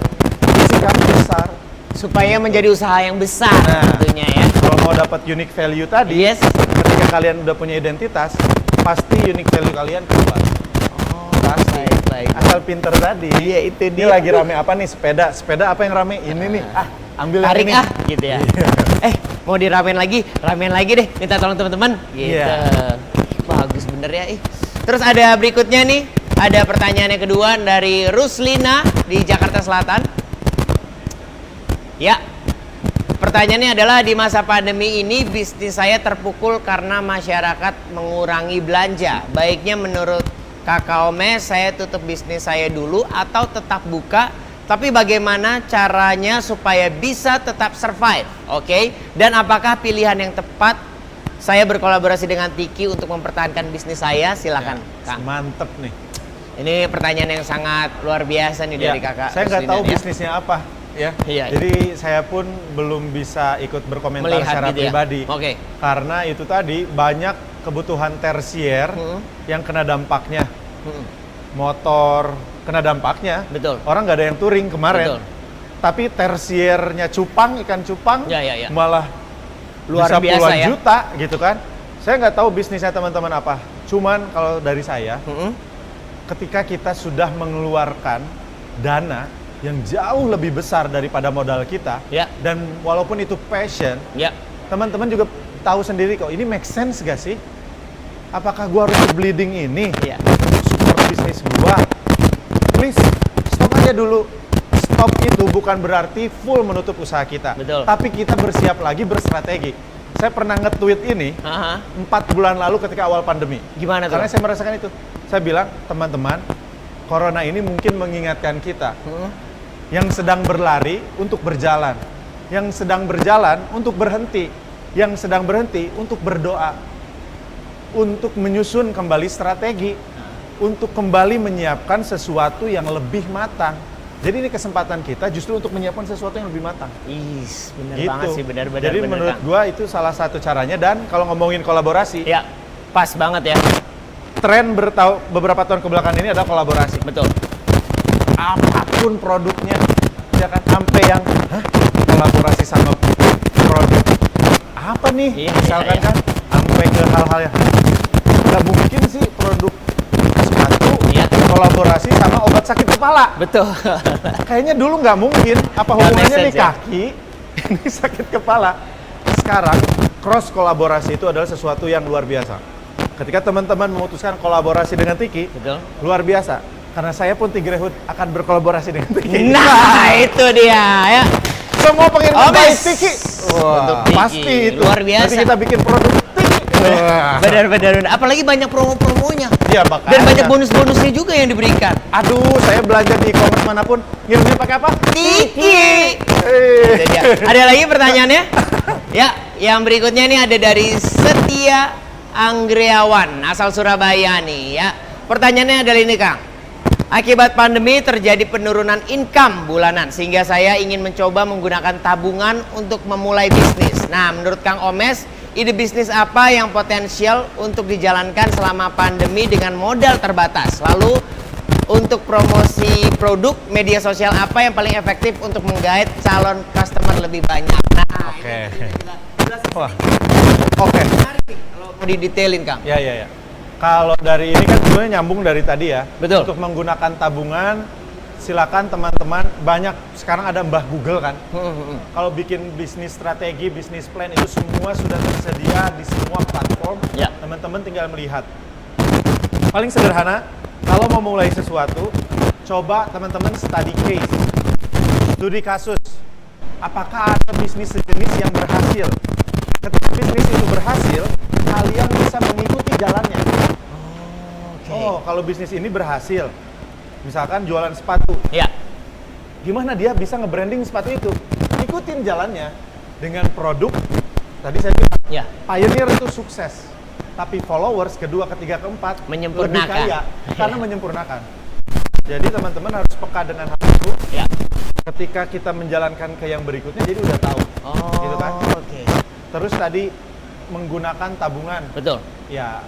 visi kamu besar. Supaya menjadi usaha yang besar tentunya ya. Kalau mau dapat unique value tadi, ketika kalian udah punya identitas, pasti unique value kalian keluar. Pasti. Baik. Asal pinter tadi. Iya, itu dia. Ini lagi rame apa nih? Sepeda apa yang rame? Ini nih. Ambil yang tarik ini. Gitu ya. Mau diramein lagi deh. Minta tolong teman-teman. Gitu. Bagus bener ya. Terus ada berikutnya nih. Ada pertanyaan yang kedua dari Ruslina di Jakarta Selatan. Ya. Pertanyaannya adalah, di masa pandemi ini bisnis saya terpukul karena masyarakat mengurangi belanja. Baiknya menurut Kakak Omes, saya tutup bisnis saya dulu atau tetap buka? Tapi bagaimana caranya supaya bisa tetap survive? Oke. Dan apakah pilihan yang tepat saya berkolaborasi dengan Tiki untuk mempertahankan bisnis saya? Silakan, Kang. Mantep nih. Ini pertanyaan yang sangat luar biasa nih dari Kakak. Saya nggak tahu bisnisnya apa. Jadi saya pun belum bisa ikut berkomentar secara pribadi. Karena itu tadi banyak kebutuhan tersier yang kena dampaknya. Motor kena dampaknya. Betul. Orang nggak ada yang touring kemarin. Betul. Tapi tersiernya ikan cupang malah luar bisa biasa puluhan ya. juta gitu kan. Saya nggak tahu bisnisnya teman-teman apa. Cuman kalau dari saya, ketika kita sudah mengeluarkan dana yang jauh lebih besar daripada modal kita, dan walaupun itu passion, teman-teman juga tahu sendiri kok, ini make sense gak sih? Apakah gua harus bleeding ini untuk support bisnis gua? Please, stop aja dulu. Stop itu bukan berarti full menutup usaha kita. Betul. Tapi kita bersiap lagi, berstrategi. Saya pernah nge-tweet ini 4 bulan lalu ketika awal pandemi. Gimana tuh? Karena saya merasakan itu. Saya bilang, teman-teman, corona ini mungkin mengingatkan kita yang sedang berlari untuk berjalan, yang sedang berjalan untuk berhenti, yang sedang berhenti untuk berdoa, untuk menyusun kembali strategi, untuk kembali menyiapkan sesuatu yang lebih matang. Jadi ini kesempatan kita justru untuk menyiapkan sesuatu yang lebih matang. Bener banget sih, benar-benar. Jadi menurut gua itu salah satu caranya. Dan kalau ngomongin kolaborasi, pas banget ya. Tren beberapa tahun kebelakang ini adalah kolaborasi. Betul. Apapun produknya, ya kan, sampai yang kolaborasi sama produk apa nih, misalkan kan, sampai ke hal-hal yang nggak mungkin sih produk sepatu kolaborasi sama obat sakit kepala. Betul. Kayaknya dulu nggak mungkin. Apa hubungannya nih kaki, ini sakit kepala. Sekarang cross kolaborasi itu adalah sesuatu yang luar biasa. Ketika teman-teman memutuskan kolaborasi dengan Tiki, luar biasa. Karena saya pun Tigrehood akan berkolaborasi dengan Tiki. Nah, itu dia ya. Semua pengen ngebaik Tiki. Pasti itu. Luar biasa. Nanti kita bikin produk Tiki. Benar. Apalagi banyak promo-promonya. Iya, makanya. Dan banyak bonus-bonusnya juga yang diberikan. Aduh, saya belanja di e-commerce manapun, ngirimnya pakai apa? Tiki. Ada lagi pertanyaannya? Ya, yang berikutnya nih ada dari Setia Anggriawan, asal Surabaya nih ya. Pertanyaannya adalah ini, Kang. Akibat pandemi terjadi penurunan income bulanan sehingga saya ingin mencoba menggunakan tabungan untuk memulai bisnis. Nah, menurut Kang Omes, ide bisnis apa yang potensial untuk dijalankan selama pandemi dengan modal terbatas? Lalu untuk promosi produk, media sosial apa yang paling efektif untuk menggait calon customer lebih banyak? Nah, Oke. Kalau mau didetailin, Kang. Ya. Kalau dari ini kan sebenarnya nyambung dari tadi ya. Betul. Untuk menggunakan tabungan, silakan teman-teman, banyak sekarang ada Mbah Google kan. Kalau bikin bisnis strategi, bisnis plan itu semua sudah tersedia di semua platform. Teman-teman tinggal melihat. Paling sederhana, kalau mau mulai sesuatu, coba teman-teman study case, studi kasus. Apakah ada bisnis sejenis yang berhasil? Ketika bisnis itu berhasil, kalian bisa mengikuti jalannya. Oke. Oh, kalau bisnis ini berhasil, misalkan jualan sepatu, Ya. gimana dia bisa nge-branding sepatu itu? Ikutin jalannya dengan produk. Tadi saya bilang, Ya. pioneer itu sukses, tapi followers kedua, ketiga, keempat lebih Menyempurnakan. kaya karena menyempurnakan. Jadi teman-teman harus peka dengan hal itu. Ya. Ketika kita menjalankan ke yang berikutnya, jadi udah tahu. Gitu kan? Oke. Terus tadi menggunakan tabungan, Betul. ya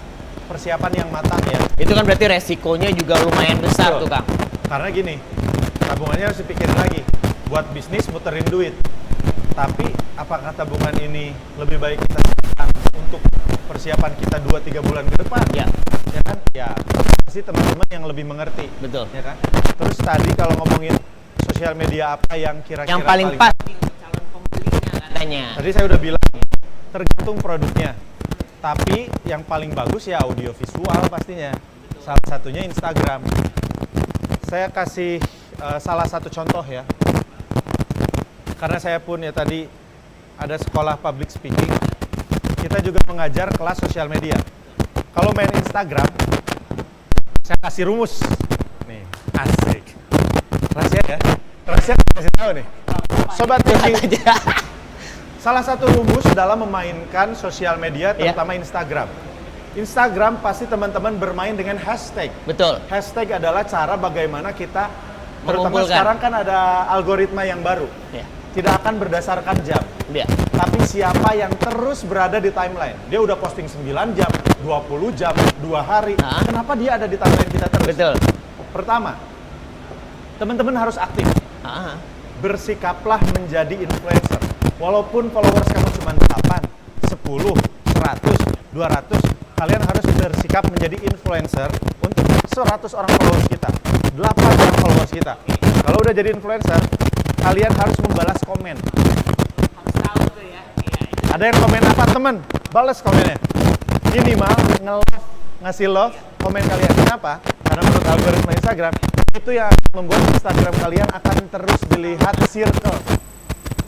persiapan yang matang ya. Itu kan berarti resikonya juga lumayan besar Betul. tuh, Kang. Karena gini, tabungannya harus dipikirin lagi. Buat bisnis muterin duit. Tapi apakah tabungan ini lebih baik kita simpan untuk persiapan kita 2-3 bulan ke depan? Ya. Ya kan? Ya, pasti teman-teman yang lebih mengerti. Betul. Ya kan? Terus tadi kalau ngomongin sosial media apa yang kira-kira Yang paling pas untuk calon pembelinya katanya. Tadi saya udah bilang, tergantung produknya. Tapi yang paling bagus ya audio visual pastinya. Salah satunya Instagram. Saya kasih salah satu contoh ya. Karena saya pun ya tadi ada sekolah public speaking. Kita juga mengajar kelas sosial media. Kalau main Instagram, saya kasih rumus. Nih, asik. Rahasia ya? Rahasia kasih tahu nih. Sobat Tiki, salah satu rumus dalam memainkan sosial media, terutama Instagram. Instagram pasti teman-teman bermain dengan hashtag. Betul. Hashtag adalah cara bagaimana kita, terutama Mengumpulkan. sekarang kan ada algoritma yang baru. Ya. Tidak akan berdasarkan jam. Ya. Tapi siapa yang terus berada di timeline. Dia udah posting 9 jam, 20 jam, 2 hari. Kenapa dia ada di timeline kita terus? Betul. Pertama, teman-teman harus aktif. Bersikaplah menjadi influencer. Walaupun followers kamu cuma 8, 10, 100, 200, kalian harus bersikap menjadi influencer untuk 100 orang followers kita, 8 orang followers kita. Kalau udah jadi influencer, kalian harus membalas komen. Ada yang komen apa, temen? Balas komennya. Minimal nge-love, ngasih love komen kalian. Kenapa? Karena menurut algoritma Instagram, itu yang membuat Instagram kalian akan terus dilihat circle.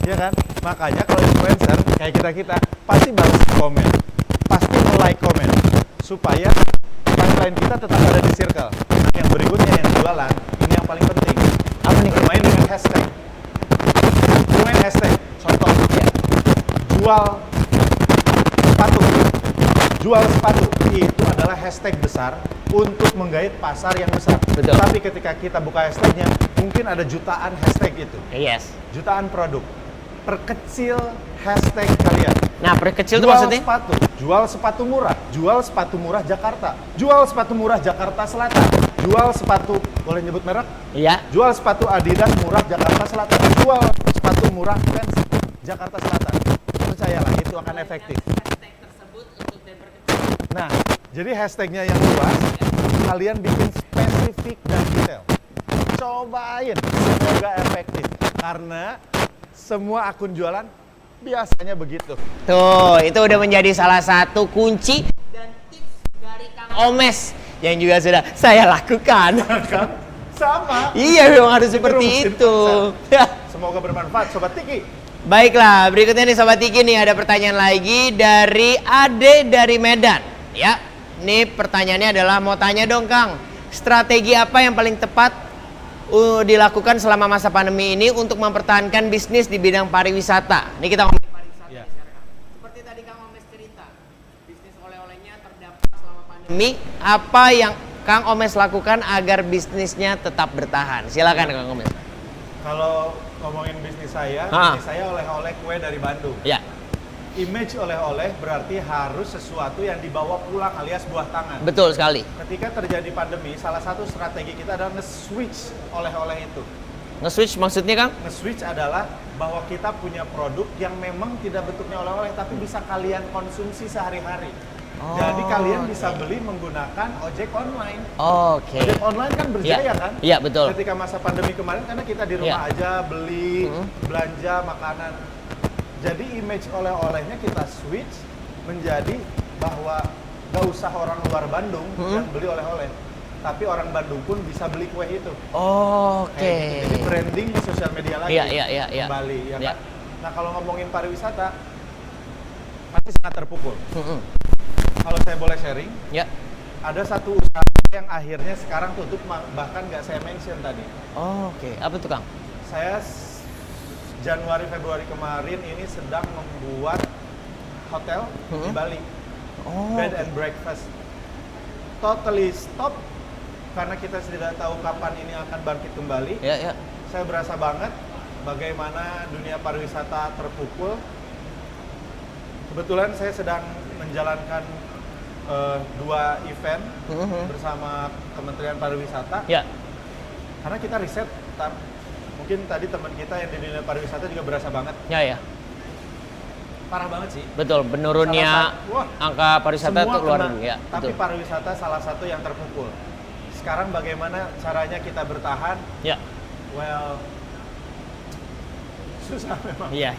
Ya kan? Makanya kalau influencer kayak kita-kita pasti balas komen, pasti nge-like komen supaya timeline kita tetap ada di circle. Yang berikutnya yang jualan, ini yang paling penting. Apa nih? Bermain dengan hashtag. Bermain hashtag. Contoh ya. Jual sepatu. Jual sepatu itu adalah hashtag besar untuk menggait pasar yang besar. Betul. Tapi ketika kita buka hashtagnya, mungkin ada jutaan hashtag itu. Yes. Jutaan produk. Perkecil hashtag kalian. Nah, perkecil itu maksudnya? Sepatu, jual sepatu murah, jual sepatu murah Jakarta, jual sepatu murah Jakarta Selatan, jual sepatu, boleh nyebut merek? Iya. Jual sepatu Adidas murah Jakarta Selatan, jual sepatu murah Vans Jakarta Selatan. Percayalah, itu akan efektif. Nah, jadi hashtagnya yang luas, kalian bikin spesifik dan detail. Cobain, semoga efektif. Karena semua akun jualan biasanya begitu. Tuh, itu udah menjadi salah satu kunci dan tips dari Kang Omes yang juga sudah saya lakukan. Sama. Iya, memang harus seperti Rumusin itu. Semoga bermanfaat, Sobat Tiki. Baiklah, berikutnya nih Sobat Tiki nih ada pertanyaan lagi dari Ade dari Medan. Ya, ini pertanyaannya adalah mau tanya dong Kang, strategi apa yang paling tepat dilakukan selama masa pandemi ini untuk mempertahankan bisnis di bidang pariwisata? Ini kita ngomongin pariwisata sekarang. Seperti tadi Kang Omes cerita, bisnis oleh-olehnya terdampak selama pandemi. Apa yang Kang Omes lakukan agar bisnisnya tetap bertahan? Silakan Kang Omes. Kalau ngomongin bisnis saya oleh-oleh kue dari Bandung. Ya. Image oleh-oleh berarti harus sesuatu yang dibawa pulang alias buah tangan. Betul sekali. Ketika terjadi pandemi, salah satu strategi kita adalah nge-switch oleh-oleh itu. Nge-switch maksudnya Kang? Nge-switch adalah bahwa kita punya produk yang memang tidak bentuknya oleh-oleh tapi bisa kalian konsumsi sehari-hari. Jadi kalian bisa beli menggunakan ojek online. Oke. Ojek online kan berjaya kan? Iya, betul. Ketika masa pandemi kemarin karena kita di rumah aja beli, belanja makanan. Jadi image oleh-olehnya kita switch menjadi bahwa gak usah orang luar Bandung yang beli oleh-oleh, tapi orang Bandung pun bisa beli kue itu. Oke. Jadi branding di sosial media lagi. Iya. Kembali, ya Iya. kan? Nah kalau ngomongin pariwisata, masih sangat terpukul. kalau saya boleh sharing, Ya. ada satu usaha yang akhirnya sekarang tutup, bahkan nggak saya mention tadi. Oh, oke. Apa tuh, Kang? Saya Januari Februari kemarin ini sedang membuat hotel di Bali, bed and breakfast. Totally stop karena kita tidak tahu kapan ini akan bangkit kembali. Ya. Saya berasa banget bagaimana dunia pariwisata terpukul. Kebetulan saya sedang menjalankan 2 event bersama Kementerian Pariwisata. Ya. Karena kita riset, mungkin tadi teman kita yang di dunia pariwisata juga berasa banget. Ya. Parah banget sih. Betul, menurunnya angka pariwisata itu luar kena, biasa. Ya, tapi betul. pariwisata salah satu yang terpukul. Sekarang bagaimana caranya kita bertahan? Ya. Well, susah memang. Iya.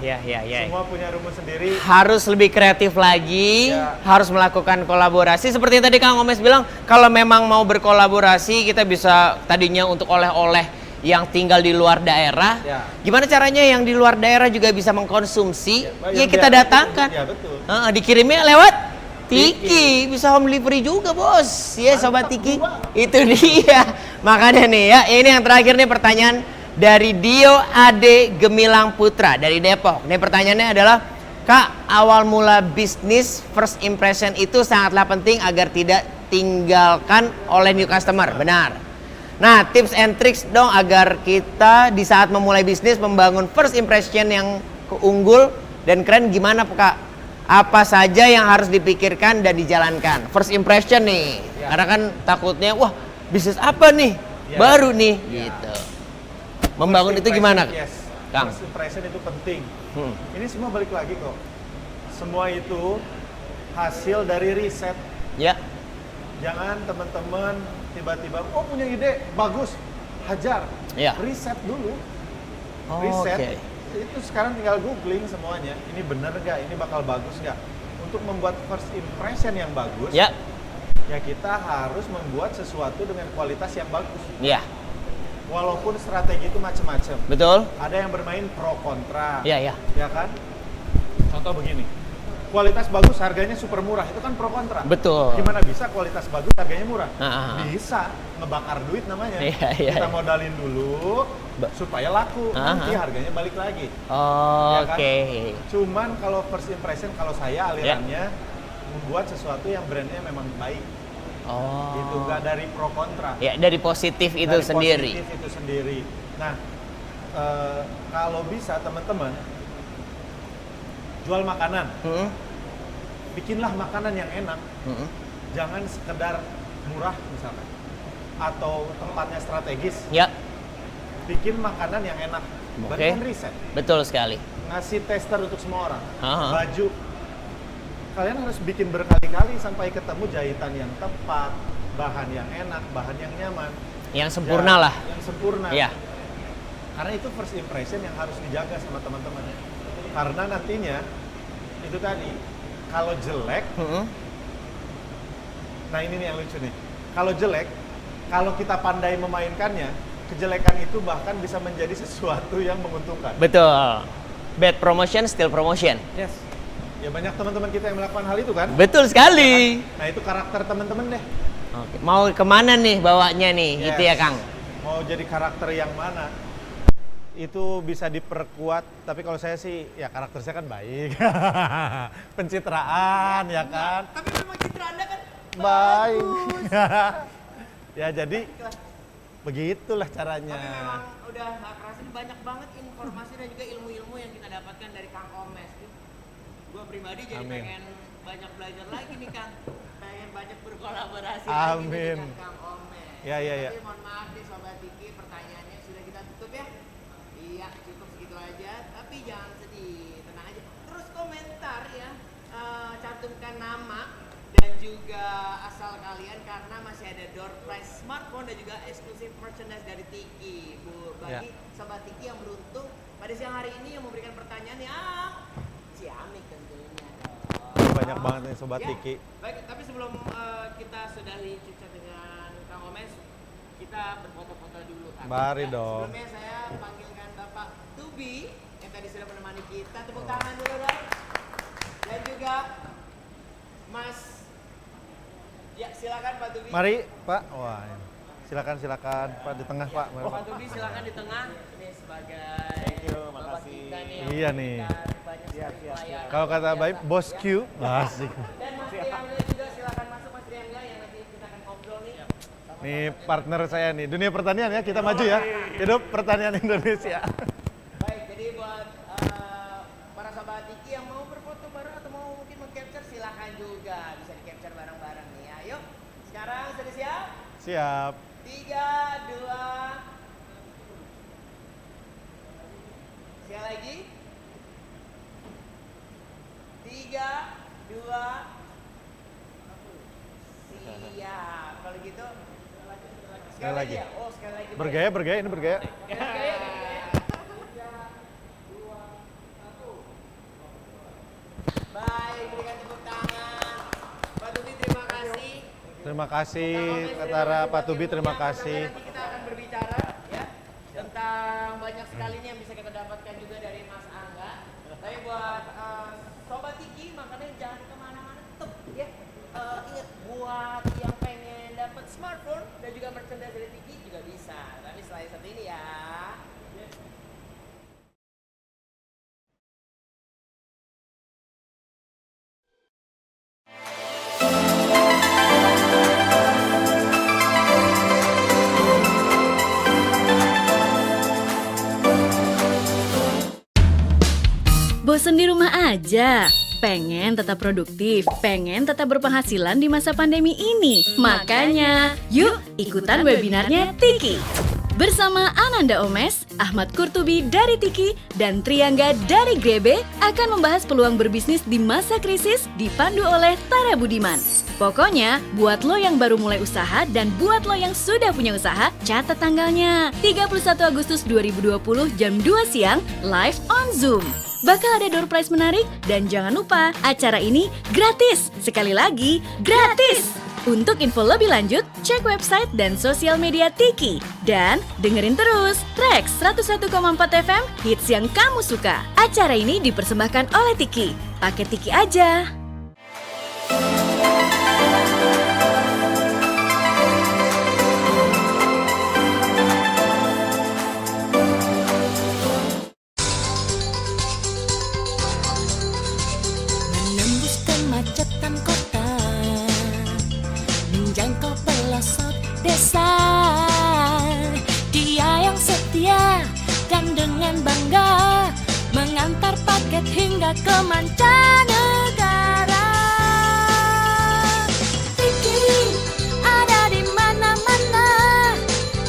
Semua punya rumus sendiri. Harus lebih kreatif lagi, Ya. harus melakukan kolaborasi. Seperti yang tadi Kang Omes bilang, kalau memang mau berkolaborasi, kita bisa tadinya untuk oleh-oleh yang tinggal di luar daerah. Ya. Gimana caranya yang di luar daerah juga bisa mengkonsumsi? Ya, yang kita daerah datangkan. Ya, betul. Dikirimnya lewat Tiki, bisa home delivery juga, Bos. Ya, Sobat Tiki. Itu dia. Makanya nih ya, ini yang terakhir nih pertanyaan dari Dio Ade Gemilang Putra dari Depok. Nih pertanyaannya adalah, Kak, awal mula bisnis first impression itu sangatlah penting agar tidak tinggalkan oleh new customer. Benar. Nah, tips and tricks dong agar kita di saat memulai bisnis membangun first impression yang unggul dan keren gimana, Kak? Apa saja yang harus dipikirkan dan dijalankan? First impression nih. Ya. Karena kan takutnya, wah, bisnis apa nih? Ya. Baru nih, Ya. gitu. Membangun First itu gimana, impression, yes. Kang? First impression itu penting. Hmm. Ini semua balik lagi kok. Semua itu hasil dari riset. Ya. Jangan teman-teman tiba-tiba, oh punya ide, bagus, hajar. Ya. Riset dulu. Oh, Riset. oke. Itu sekarang tinggal googling semuanya. Ini bener nggak? Ini bakal bagus nggak? Untuk membuat first impression yang bagus, Ya. ya kita harus membuat sesuatu dengan kualitas yang bagus. Ya. Walaupun strategi itu macam-macam. Betul? Ada yang bermain pro kontra. Ya. Ya kan? Contoh begini. Kualitas bagus harganya super murah, itu kan pro kontra. Betul. Gimana bisa kualitas bagus harganya murah? Bisa, ngebakar duit namanya. Iya. Kita modalin dulu supaya laku, nanti harganya balik lagi. Oh, Ya kan? oke. Cuman kalau first impression, kalau saya alirannya membuat sesuatu yang brandnya memang baik. Oh. Itu nggak dari pro kontra. Ya, dari positif itu Dari sendiri. Positif itu sendiri. Nah, kalau bisa teman-teman jual makanan, bikinlah makanan yang enak. Jangan sekedar murah misalkan, atau tempatnya strategis. Ya. Bikin makanan yang enak. Berarti kan riset. Betul sekali. Ngasih tester untuk semua orang. Aha. Baju, kalian harus bikin berkali-kali sampai ketemu jahitan yang tepat, bahan yang enak, bahan yang nyaman. Yang sempurna lah. Yang sempurna. Ya. Karena itu first impression yang harus dijaga sama teman-teman. Karena nantinya itu tadi, kalau jelek, nah ini nih yang lucu nih. Kalau jelek, kalau kita pandai memainkannya, kejelekan itu bahkan bisa menjadi sesuatu yang menguntungkan. Betul. Bad promotion, still promotion. Yes. Ya banyak teman-teman kita yang melakukan hal itu kan. Betul sekali. Nah itu karakter teman-teman deh. Oke. Mau kemana nih bawanya nih, gitu ya, Yes. Kang? Mau jadi karakter yang mana? Itu bisa diperkuat, tapi kalau saya sih ya karakter saya kan baik. Pencitraan ya kan. Tapi memang citra Anda kan Baik. Ya jadi begitulah caranya. Tapi memang udah nggak kerasa ini banyak banget informasi dan juga ilmu-ilmu yang kita dapatkan dari Kang Omes. Gue pribadi jadi Amin. pengen banyak belajar lagi nih, Kang. Pengen banyak berkolaborasi Amin. lagi nih dengan Kang Omes. Ya. Tapi mohon maaf nih Sobat Tiki, pertanyaannya sudah kita tutup ya. Iya, cukup segitu aja. Tapi jangan sedih, tenang aja. Terus komentar ya, cantumkan nama dan juga asal kalian karena masih ada door prize smartphone dan juga eksklusif merchandise dari Tiki. Bagi Sobat Tiki yang beruntung pada siang hari ini yang memberikan pertanyaan yang ciamik tentunya. Banyak banget nih Sobat Ya, Tiki. baik, tapi sebelum kita sudahi chat dengan Kang Omes, kita berfoto-foto dulu. Kang. Mari dong. Sebelumnya saya panggilkan Bapak Tubi yang tadi sudah menemani kita. Tepuk tangan dulu dong. Dan juga Mas Ya, silakan Pak Tubi. Mari, Pak. Wah, ini. Silakan Pak di tengah, Pak. Mari, Pak Tubi silakan di tengah. Ini sebagai Bapak kita nih. Iya nih. Siap. Kalau kata baik, bos Q. Asik. Dan Mas Triangga juga silakan masuk Mas Triangga yang nanti kita akan ngobrol nih. Nih partner saya nih, dunia pertanian ya, kita maju ya. Hidup pertanian Indonesia. Baik, jadi buat para sahabat Tiki yang mau berfoto bareng atau mau mungkin meng-capture silakan juga. Bisa di-capture bareng-bareng nih. Ayo, sekarang sudah siap? Siap. 3, 2. Sekali lagi. 3, 2. Siap. Kalau gitu Sekali lagi. ya? Oh, sekali lagi. Bergaya, ini bergaya. Bergaya. Baik, berikan tepuk tangan. Pak Tubi terima kasih. Terima kasih, Katara, Pak Tubi terima kasih. Nanti kita akan berbicara ya tentang banyak sekali nih yang bisa kita dapatkan juga dari Mas Angga. Tapi buat Sobat Tiki, makanya jangan kemana-mana, tetap ya. Ingat, buat yang pengen dapat smartphone dan juga merchandise dari Tiki juga bisa. Tapi selain satu ini ya. Bosen di rumah aja? Pengen tetap produktif, pengen tetap berpenghasilan di masa pandemi ini. Makanya, yuk ikutan webinarnya Tiki. Bersama Ananda Omes, Ahmad Kurtubi dari Tiki, dan Triangga dari Grebe akan membahas peluang berbisnis di masa krisis dipandu oleh Tara Budiman. Pokoknya, buat lo yang baru mulai usaha dan buat lo yang sudah punya usaha, catat tanggalnya. 31 Agustus 2020 jam 2 siang, live on Zoom. Bakal ada door prize menarik dan jangan lupa, acara ini gratis. Sekali lagi, gratis! Untuk info lebih lanjut, cek website dan sosial media Tiki. Dan dengerin terus Trax 101,4 FM, hits yang kamu suka. Acara ini dipersembahkan oleh Tiki. Pakai Tiki aja. Menembus kemacetan kota, menjangkau pelosok desa. Dia yang setia dan dengan bangga mengantar paket hingga ke mancanegara. Tiki ada di mana-mana,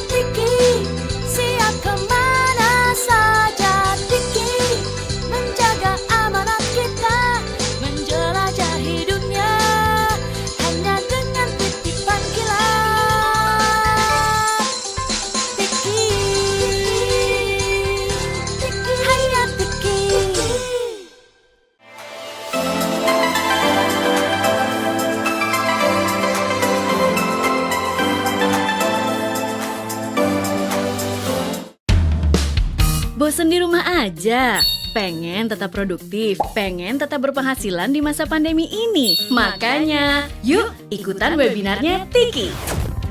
Tiki siap kemana saja. Tiki menjaga amanat kita, menjelajahi dunia hanya dengan titipan kilat. Tiki, hanya Tiki. Bosen di rumah aja? Pengen tetap produktif, pengen tetap berpenghasilan di masa pandemi ini. Makanya, yuk ikutan webinarnya Tiki.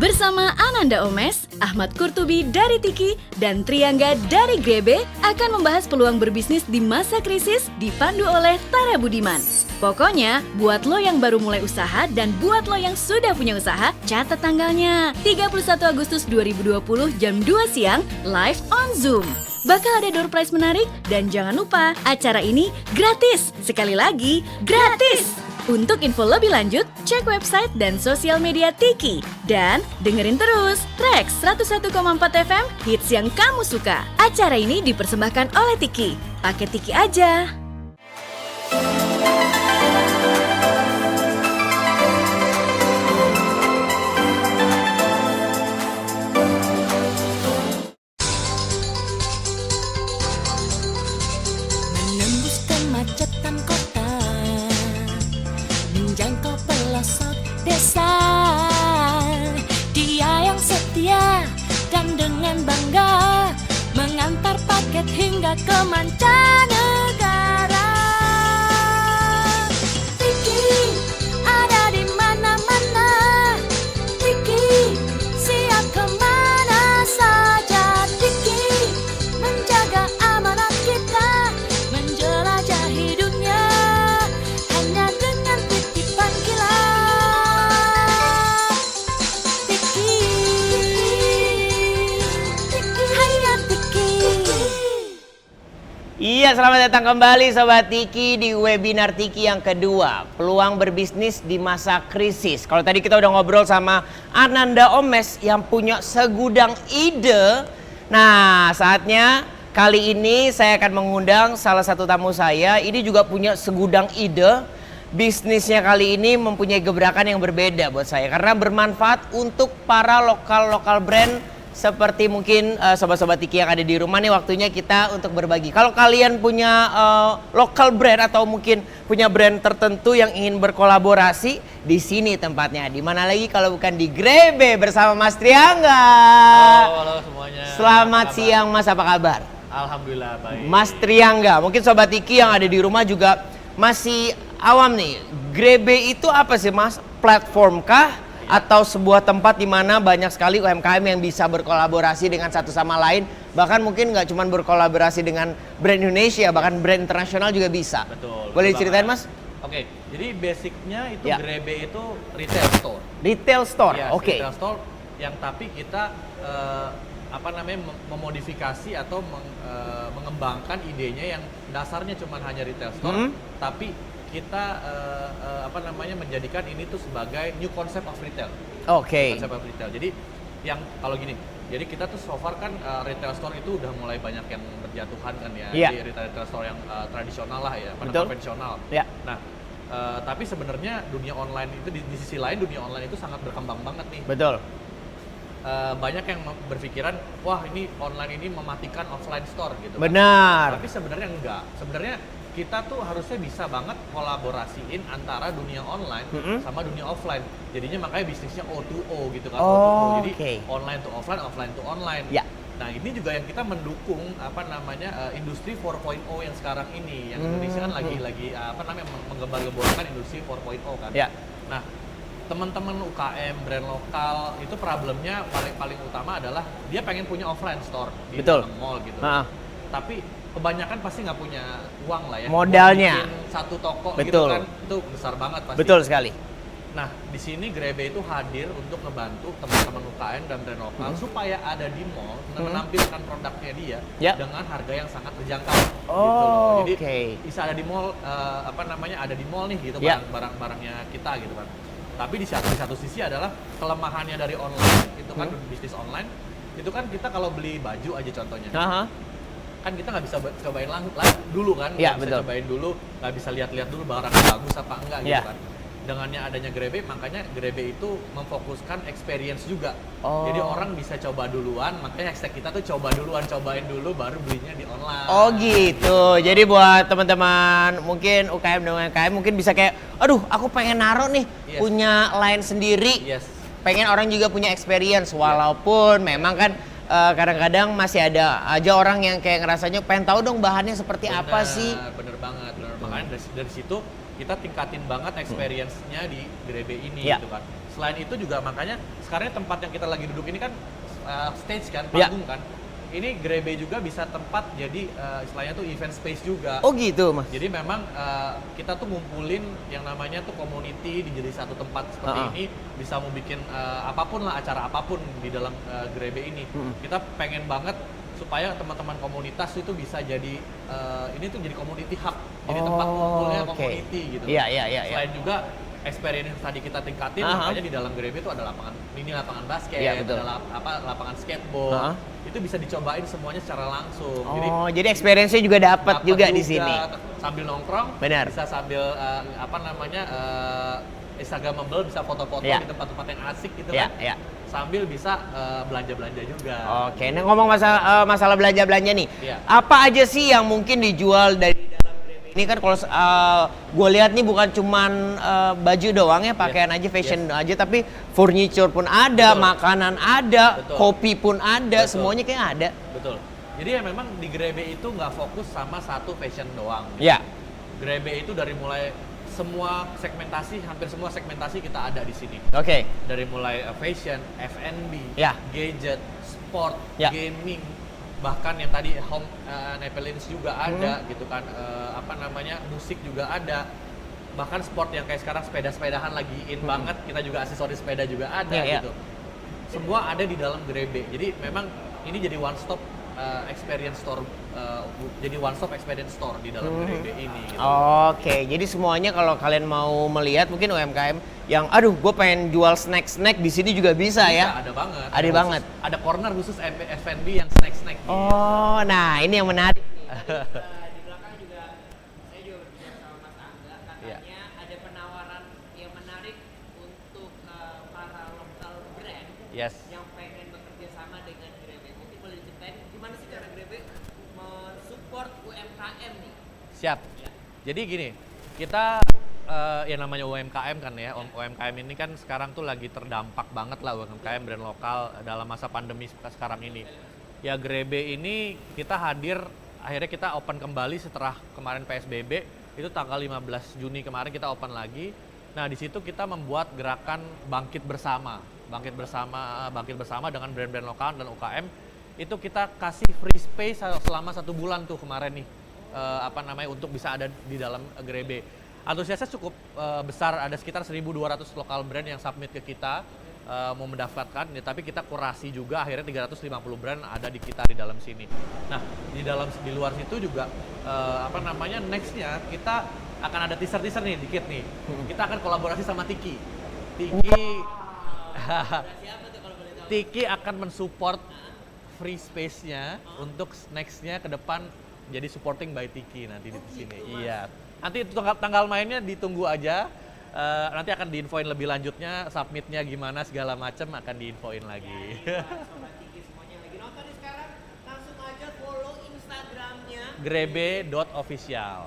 Bersama Ananda Omes, Ahmad Kurtubi dari Tiki, dan Triangga dari Grebe akan membahas peluang berbisnis di masa krisis dipandu oleh Tara Budiman. Pokoknya, buat lo yang baru mulai usaha dan buat lo yang sudah punya usaha, catat tanggalnya. 31 Agustus 2020 jam 2 siang, live on Zoom. Bakal ada door prize menarik dan jangan lupa, acara ini gratis. Sekali lagi, gratis! Untuk info lebih lanjut, cek website dan sosial media Tiki. Dan dengerin terus Trax 101,4 FM, hits yang kamu suka. Acara ini dipersembahkan oleh Tiki. Pakai Tiki aja. Menembus kemacetan kota, menjangkau pelosok desa. Dia yang setia dan dengan bangga mengantar paket hingga ke mancanegara. Tiki ada di mana-mana, Iya, selamat datang kembali Sobat Tiki di webinar Tiki yang kedua, peluang berbisnis di masa krisis. Kalau tadi kita udah ngobrol sama Ananda Omes yang punya segudang ide. Nah, saatnya kali ini saya akan mengundang salah satu tamu saya. Ini juga punya segudang ide. Bisnisnya kali ini mempunyai gebrakan yang berbeda buat saya karena bermanfaat untuk para lokal brand. Seperti mungkin sobat-sobat Tiki yang ada di rumah nih, waktunya kita untuk berbagi. Kalau kalian punya local brand atau mungkin punya brand tertentu yang ingin berkolaborasi, di sini tempatnya. Di mana lagi kalau bukan di Grebe bersama Mas Triangga. Halo semuanya. Selamat siang Mas, apa kabar? Alhamdulillah baik. Mas Triangga, mungkin sobat Tiki yang ada di rumah juga masih awam nih. Grebe itu apa sih Mas? Platform kah? Atau sebuah tempat di mana banyak sekali UMKM yang bisa berkolaborasi dengan satu sama lain, bahkan mungkin nggak cuma berkolaborasi dengan brand Indonesia, bahkan brand internasional juga bisa. Betul. Boleh betul diceritain banget. Mas? Oke, jadi basicnya itu Ya. Grebe itu retail store. Retail store, Yes, oke. Retail store yang tapi kita memodifikasi atau mengembangkan idenya yang dasarnya cuma hanya retail store, tapi kita menjadikan ini tuh sebagai new concept of retail. Oke. Concept of retail. Jadi yang kalau gini, jadi kita tuh so far kan retail store itu udah mulai banyak yang berjatuhan kan ya. Iya. Jadi retail store yang tradisional lah ya, Betul. konvensional. Ya. Nah, tapi sebenarnya dunia online itu di sisi lain dunia online itu sangat berkembang banget nih. Betul. Banyak yang berpikiran, wah ini online ini mematikan offline store gitu. kan. Benar. Tapi sebenarnya enggak. Sebenarnya kita tuh harusnya bisa banget kolaborasiin antara dunia online sama dunia offline. Jadinya makanya bisnisnya O2O gitu kan. Oh, O2O. Jadi oke. online to offline, offline to online. Ya. Nah, ini juga yang kita mendukung industri 4.0 yang sekarang ini. Yang Indonesia kan lagi menggembar-gemborkan industri 4.0 kan. Ya. Nah, teman-teman UKM brand lokal itu problemnya paling utama adalah dia pengen punya offline store di Betul. dalam mall gitu. Ha-ha. Tapi kebanyakan pasti nggak punya uang lah ya. Modalnya. Buat bikin satu toko gitu Betul. kan, itu besar banget pasti. Betul sekali. Nah, di sini Grebe itu hadir untuk ngebantu teman-teman UKM dan brand lokal supaya ada di mall menampilkan produknya dia Ya. dengan harga yang sangat terjangkau. gitu Oh, loh. Jadi oke. bisa ada di mall, ada di mall nih gitu Ya. barang-barangnya kita gitu kan. Tapi di satu sisi adalah kelemahannya dari online itu kan bisnis online itu kan kita kalau beli baju aja contohnya. Aha. Kan kita nggak bisa cobain dulu kan, Ya, nggak bisa betul. cobain dulu, nggak bisa lihat-lihat dulu barangnya bagus apa enggak gitu Ya. kan. Dengannya adanya Grebe, makanya Grebe itu memfokuskan experience juga. Oh. Jadi orang bisa coba duluan, makanya hashtag kita tuh cobain dulu baru belinya di online. Oh gitu. Jadi buat teman-teman mungkin UKM dan UMKM mungkin bisa kayak, aduh aku pengen naruh nih Yes. punya line sendiri. Yes. Pengen orang juga punya experience walaupun memang kan kadang-kadang masih ada aja orang yang kayak ngerasanya pengen tahu dong bahannya seperti apa sih. Bener banget. Makanya dari situ kita tingkatin banget experience-nya di Grebe ini Ya. gitu kan. Selain itu juga makanya sekarang tempat yang kita lagi duduk ini kan stage kan, Ya. panggung kan. Ini Grebe juga bisa tempat jadi istilahnya tuh event space juga. Oh gitu mas. Jadi memang kita tuh ngumpulin yang namanya tuh community di jadi satu tempat seperti ini, bisa mau bikin apapun lah, acara apapun di dalam Grebe ini. Kita pengen banget supaya teman-teman komunitas itu bisa jadi ini tuh jadi community hub, jadi tempat ngumpulnya oke. community gitu. Iya. Selain juga experience yang tadi kita tingkatin, makanya di dalam Grebe itu ada lapangan basket, Iya, betul. ada lapangan skateboard. Itu bisa dicobain semuanya secara langsung. Jadi experience-nya juga dapat juga di sini. Sambil nongkrong, Benar. bisa sambil Instagramable, bisa foto-foto Ya. di tempat-tempat yang asik gitu Ya, kan. ya. Sambil bisa belanja-belanja juga. Oke, nah ngomong masalah belanja-belanja nih. Iya. Apa aja sih yang mungkin dijual dari dalam Grebe ini kan kalau gue lihat nih bukan cuman baju doang ya, pakaian aja, fashion aja, tapi furniture pun ada, Betul. makanan ada, Betul. kopi pun ada, Betul. semuanya kayak ada. Betul. Jadi ya memang di Grebe itu nggak fokus sama satu fashion doang. Ya. Grebe itu dari mulai hampir semua segmentasi kita ada di sini. Oke. Dari mulai fashion, F&B, Ya. gadget, sport, Ya. gaming, bahkan yang tadi home appliance juga ada gitu kan, musik juga ada, bahkan sport yang kayak sekarang sepeda-sepedahan lagi in banget, kita juga aksesoris sepeda juga ada Ya, ya. gitu. Semua ada di dalam Grebe. Jadi memang ini jadi one stop experience store, jadi one stop experience store di dalam Grebe ini. Gitu. Oke, jadi semuanya kalau kalian mau melihat mungkin UMKM yang aduh gue pengen jual snack di sini juga bisa ya. Ada banget. Ada banget. Ada corner khusus F&B yang snack. Oh, nah ini yang menarik. Di belakang juga saya juga berbicara sama Mas Angga, katanya ada penawaran yang menarik untuk para lokal brand Yes. yang pengen bekerja sama dengan Grebe. Mungkin boleh diceritain gimana sih cara Grebe mensupport UMKM nih? Siap. Jadi gini, kita yang namanya UMKM kan ya, UMKM ini kan sekarang tuh lagi terdampak banget lah UMKM brand lokal dalam masa pandemi sekarang ini. Ya Grebe ini kita hadir, akhirnya kita open kembali setelah kemarin PSBB, itu tanggal 15 Juni kemarin kita open lagi. Nah di situ kita membuat gerakan bangkit bersama dengan brand-brand lokal dan UKM. Itu kita kasih free space selama 1 bulan tuh kemarin nih, untuk bisa ada di dalam Grebe. Antusiasnya cukup besar, ada sekitar 1.200 lokal brand yang submit ke kita mau mendaftarkan, ya, tapi kita kurasi juga akhirnya 350 brand ada di kita di dalam sini. Nah di luar situ juga nextnya kita akan ada teaser nih dikit nih. Kita akan kolaborasi sama Tiki. Tiki akan mensupport free space-nya untuk next-nya ke depan jadi supporting by Tiki nanti di sini. Iya. Nanti tanggal mainnya ditunggu aja. Nanti akan diinfoin lebih lanjutnya, submitnya gimana segala macam akan diinfoin lagi. Sobat Tiki semuanya lagi nonton nih sekarang, langsung aja follow Instagramnya grebe.official.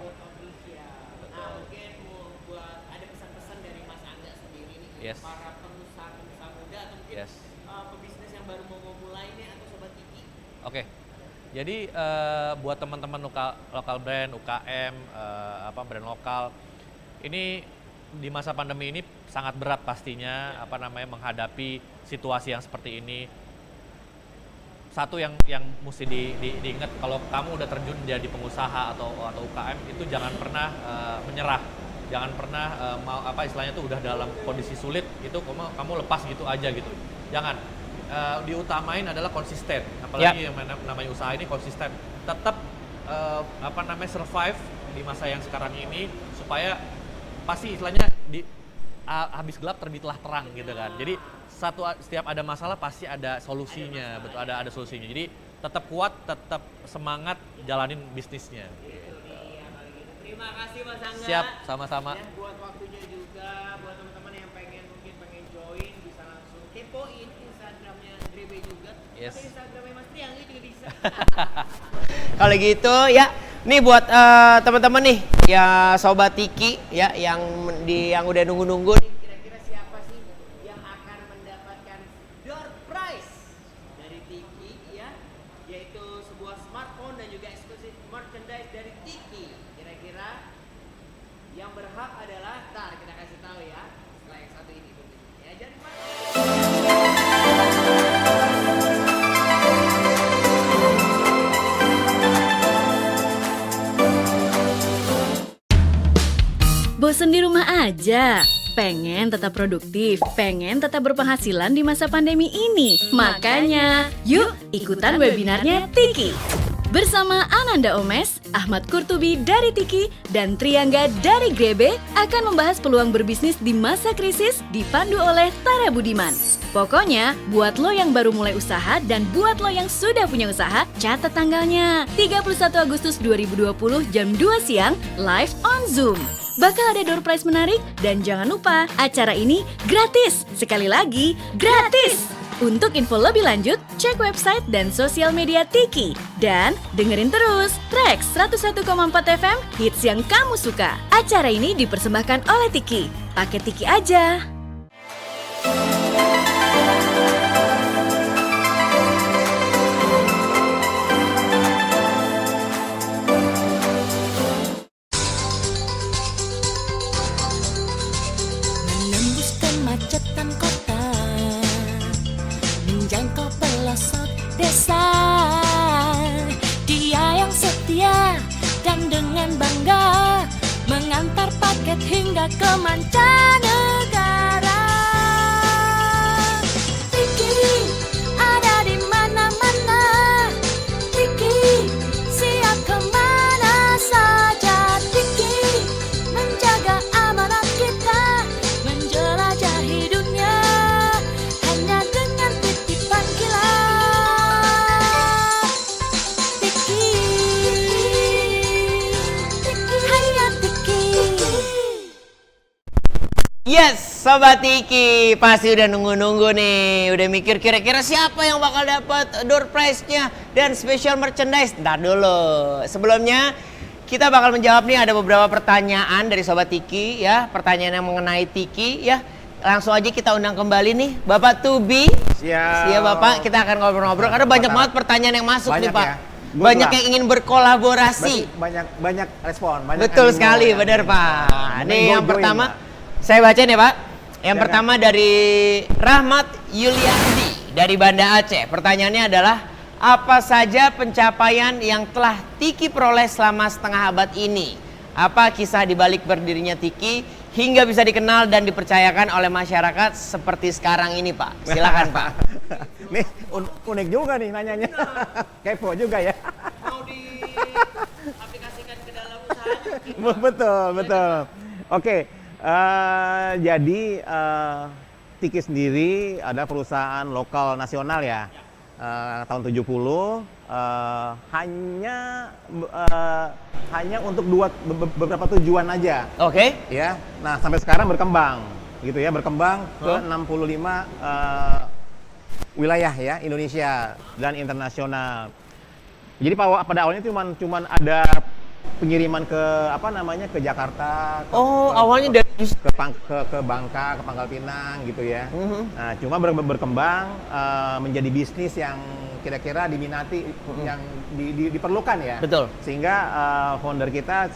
Nah mungkin mau buat ada pesan-pesan dari Mas Angga sendiri nih Yes. para pengusaha muda atau mungkin Yes. pebisnis yang baru mau mulai nih atau Sobat Tiki. Oke. Jadi buat teman-teman lokal brand, UKM, brand lokal, ini di masa pandemi ini sangat berat pastinya menghadapi situasi yang seperti ini. Satu yang mesti diingat, kalau kamu udah terjun jadi pengusaha atau UKM itu jangan pernah menyerah. Jangan pernah istilahnya tuh udah dalam kondisi sulit itu kamu lepas gitu aja gitu. Jangan. Diutamain adalah konsisten. Apalagi yang namanya usaha ini konsisten. Tetap survive di masa yang sekarang ini supaya pasti istilahnya habis gelap terbitlah terang gitu kan. Jadi setiap ada masalah pasti ada solusinya, betul ada solusinya. Jadi tetap kuat, tetap semangat jalanin bisnisnya. Gitu. Terima kasih Mas Angga. Siap, sama-sama. Dan buat waktunya juga buat teman-teman yang pengen join bisa langsung kepoin Instagramnya Grebe juga. Yes. Atau Instagramnya Mas Triangga juga bisa. Kalau gitu ya, nih buat teman-teman nih ya Sobat Tiki ya yang udah nunggu-nunggu nih. Kira-kira siapa sih yang akan mendapatkan door prize dari Tiki ya, yaitu sebuah smartphone dan juga eksklusif merchandise dari Tiki. Kira-kira yang berhak adalah, ntar kita kasih tahu ya setelah yang satu ini ya. Jadi Bosen di rumah aja? Pengen tetap produktif? Pengen tetap berpenghasilan di masa pandemi ini? Makanya, yuk ikutan webinarnya Tiki. Bersama Ananda Omes, Ahmad Kurtubi dari Tiki, dan Triangga dari Grebe akan membahas peluang berbisnis di masa krisis dipandu oleh Tara Budiman. Pokoknya, buat lo yang baru mulai usaha dan buat lo yang sudah punya usaha, catat tanggalnya. 31 Agustus 2020 jam 2 siang, live on Zoom. Bakal ada door prize menarik dan jangan lupa, acara ini gratis. Sekali lagi, gratis! Untuk info lebih lanjut, cek website dan sosial media Tiki. Dan dengerin terus Trax 101,4 FM, hits yang kamu suka. Acara ini dipersembahkan oleh Tiki. Pakai Tiki aja. Menembus kemacetan kota, menjangkau pelosok desa. Dia yang setia dan dengan bangga mengantar paket hingga ke mancanegara. Tiki ada di mana-mana, Tiki Yes, Sobat Tiki, pasti udah nunggu-nunggu nih. Udah mikir kira-kira siapa yang bakal dapat door prize-nya dan special merchandise. Ntar dulu. Sebelumnya, kita bakal menjawab nih ada beberapa pertanyaan dari Sobat Tiki ya. Pertanyaan yang mengenai Tiki ya. Langsung aja kita undang kembali nih Bapak Tubi. Siap. Iya Bapak, kita akan ngobrol-ngobrol karena banyak banget pertanyaan yang masuk nih Pak. Ya? Banyak yang ingin berkolaborasi. Banyak respon. Betul sekali, benar Pak. Nih yang pertama, saya baca nih Pak. Yang pertama dari Rahmat Yuliandi dari Banda Aceh. Pertanyaannya adalah, apa saja pencapaian yang telah Tiki peroleh selama setengah abad ini? Apa kisah dibalik berdirinya Tiki hingga bisa dikenal dan dipercayakan oleh masyarakat seperti sekarang ini Pak? Silakan Pak. Nih unik juga nih nanyanya. Kepo juga ya. Mau diaplikasikan ke dalam usahanya? Betul. Oke, jadi Tiki sendiri ada perusahaan lokal nasional ya. Tahun 70 hanya untuk beberapa tujuan aja. Oke. Ya. Nah, sampai sekarang berkembang gitu ya, berkembang ke 65 wilayah ya, Indonesia dan internasional. Jadi pada awalnya cuman ada pengiriman ke ke Jakarta. Awalnya dari ke Bangka, ke Pangkal Pinang gitu ya. Nah, cuma berkembang menjadi bisnis yang kira-kira diminati, yang diperlukan ya. Betul. Sehingga founder kita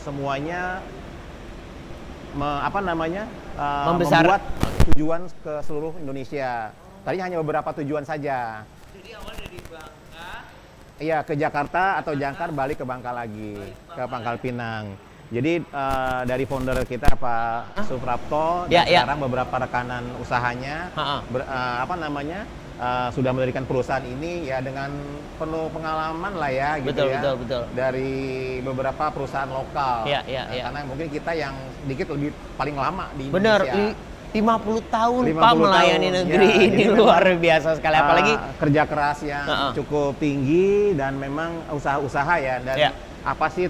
semuanya Membesar. membuat tujuan ke seluruh Indonesia. Tadi hanya beberapa tujuan saja. Jadi awal dari Bangka. Iya, ke Jakarta atau jangkar balik ke Bangka lagi, ke Pangkal Pinang. Jadi dari founder kita Pak Suprapto dan sekarang beberapa rekanan usahanya sudah mendirikan perusahaan ini ya dengan penuh pengalaman lah ya gitu betul. Dari beberapa perusahaan lokal. Karena mungkin kita yang sedikit lebih paling lama di Indonesia. Bener, 50 tahun Pak melayani negeri ini luar biasa sekali. Apalagi kerja keras yang cukup tinggi dan memang usaha-usaha ya. Dan apa sih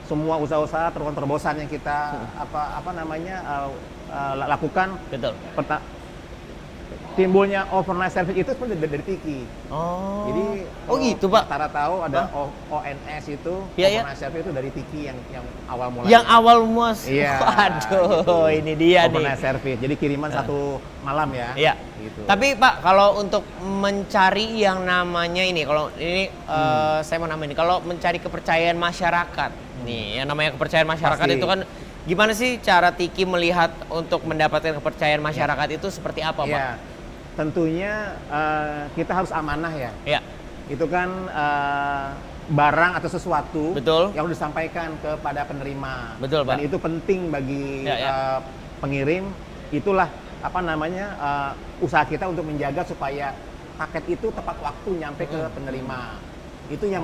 semua usaha-usaha terobosan yang kita lakukan. Betul. Timbulnya overnight service itu sebenarnya dari Tiki. Jadi gitu Pak. Tara tahu ada ONS itu, overnight service itu dari Tiki yang awal mulai. Yang awal mus. Iya. Aduh, ini dia nih. Overnight service. Jadi kiriman satu malam ya. Iya. Gitu. Tapi Pak, kalau untuk mencari yang namanya ini, kalau ini saya mau namain ini, kalau mencari kepercayaan masyarakat, nih, yang namanya kepercayaan masyarakat itu kan gimana sih cara Tiki melihat untuk mendapatkan kepercayaan masyarakat itu seperti apa Pak? Iya. Tentunya kita harus amanah ya. Iya. Itu kan barang atau sesuatu Betul. yang disampaikan kepada penerima. Betul, Pak. Dan itu penting bagi pengirim. Itulah usaha kita untuk menjaga supaya paket itu tepat waktu nyampe ke penerima. Itu yang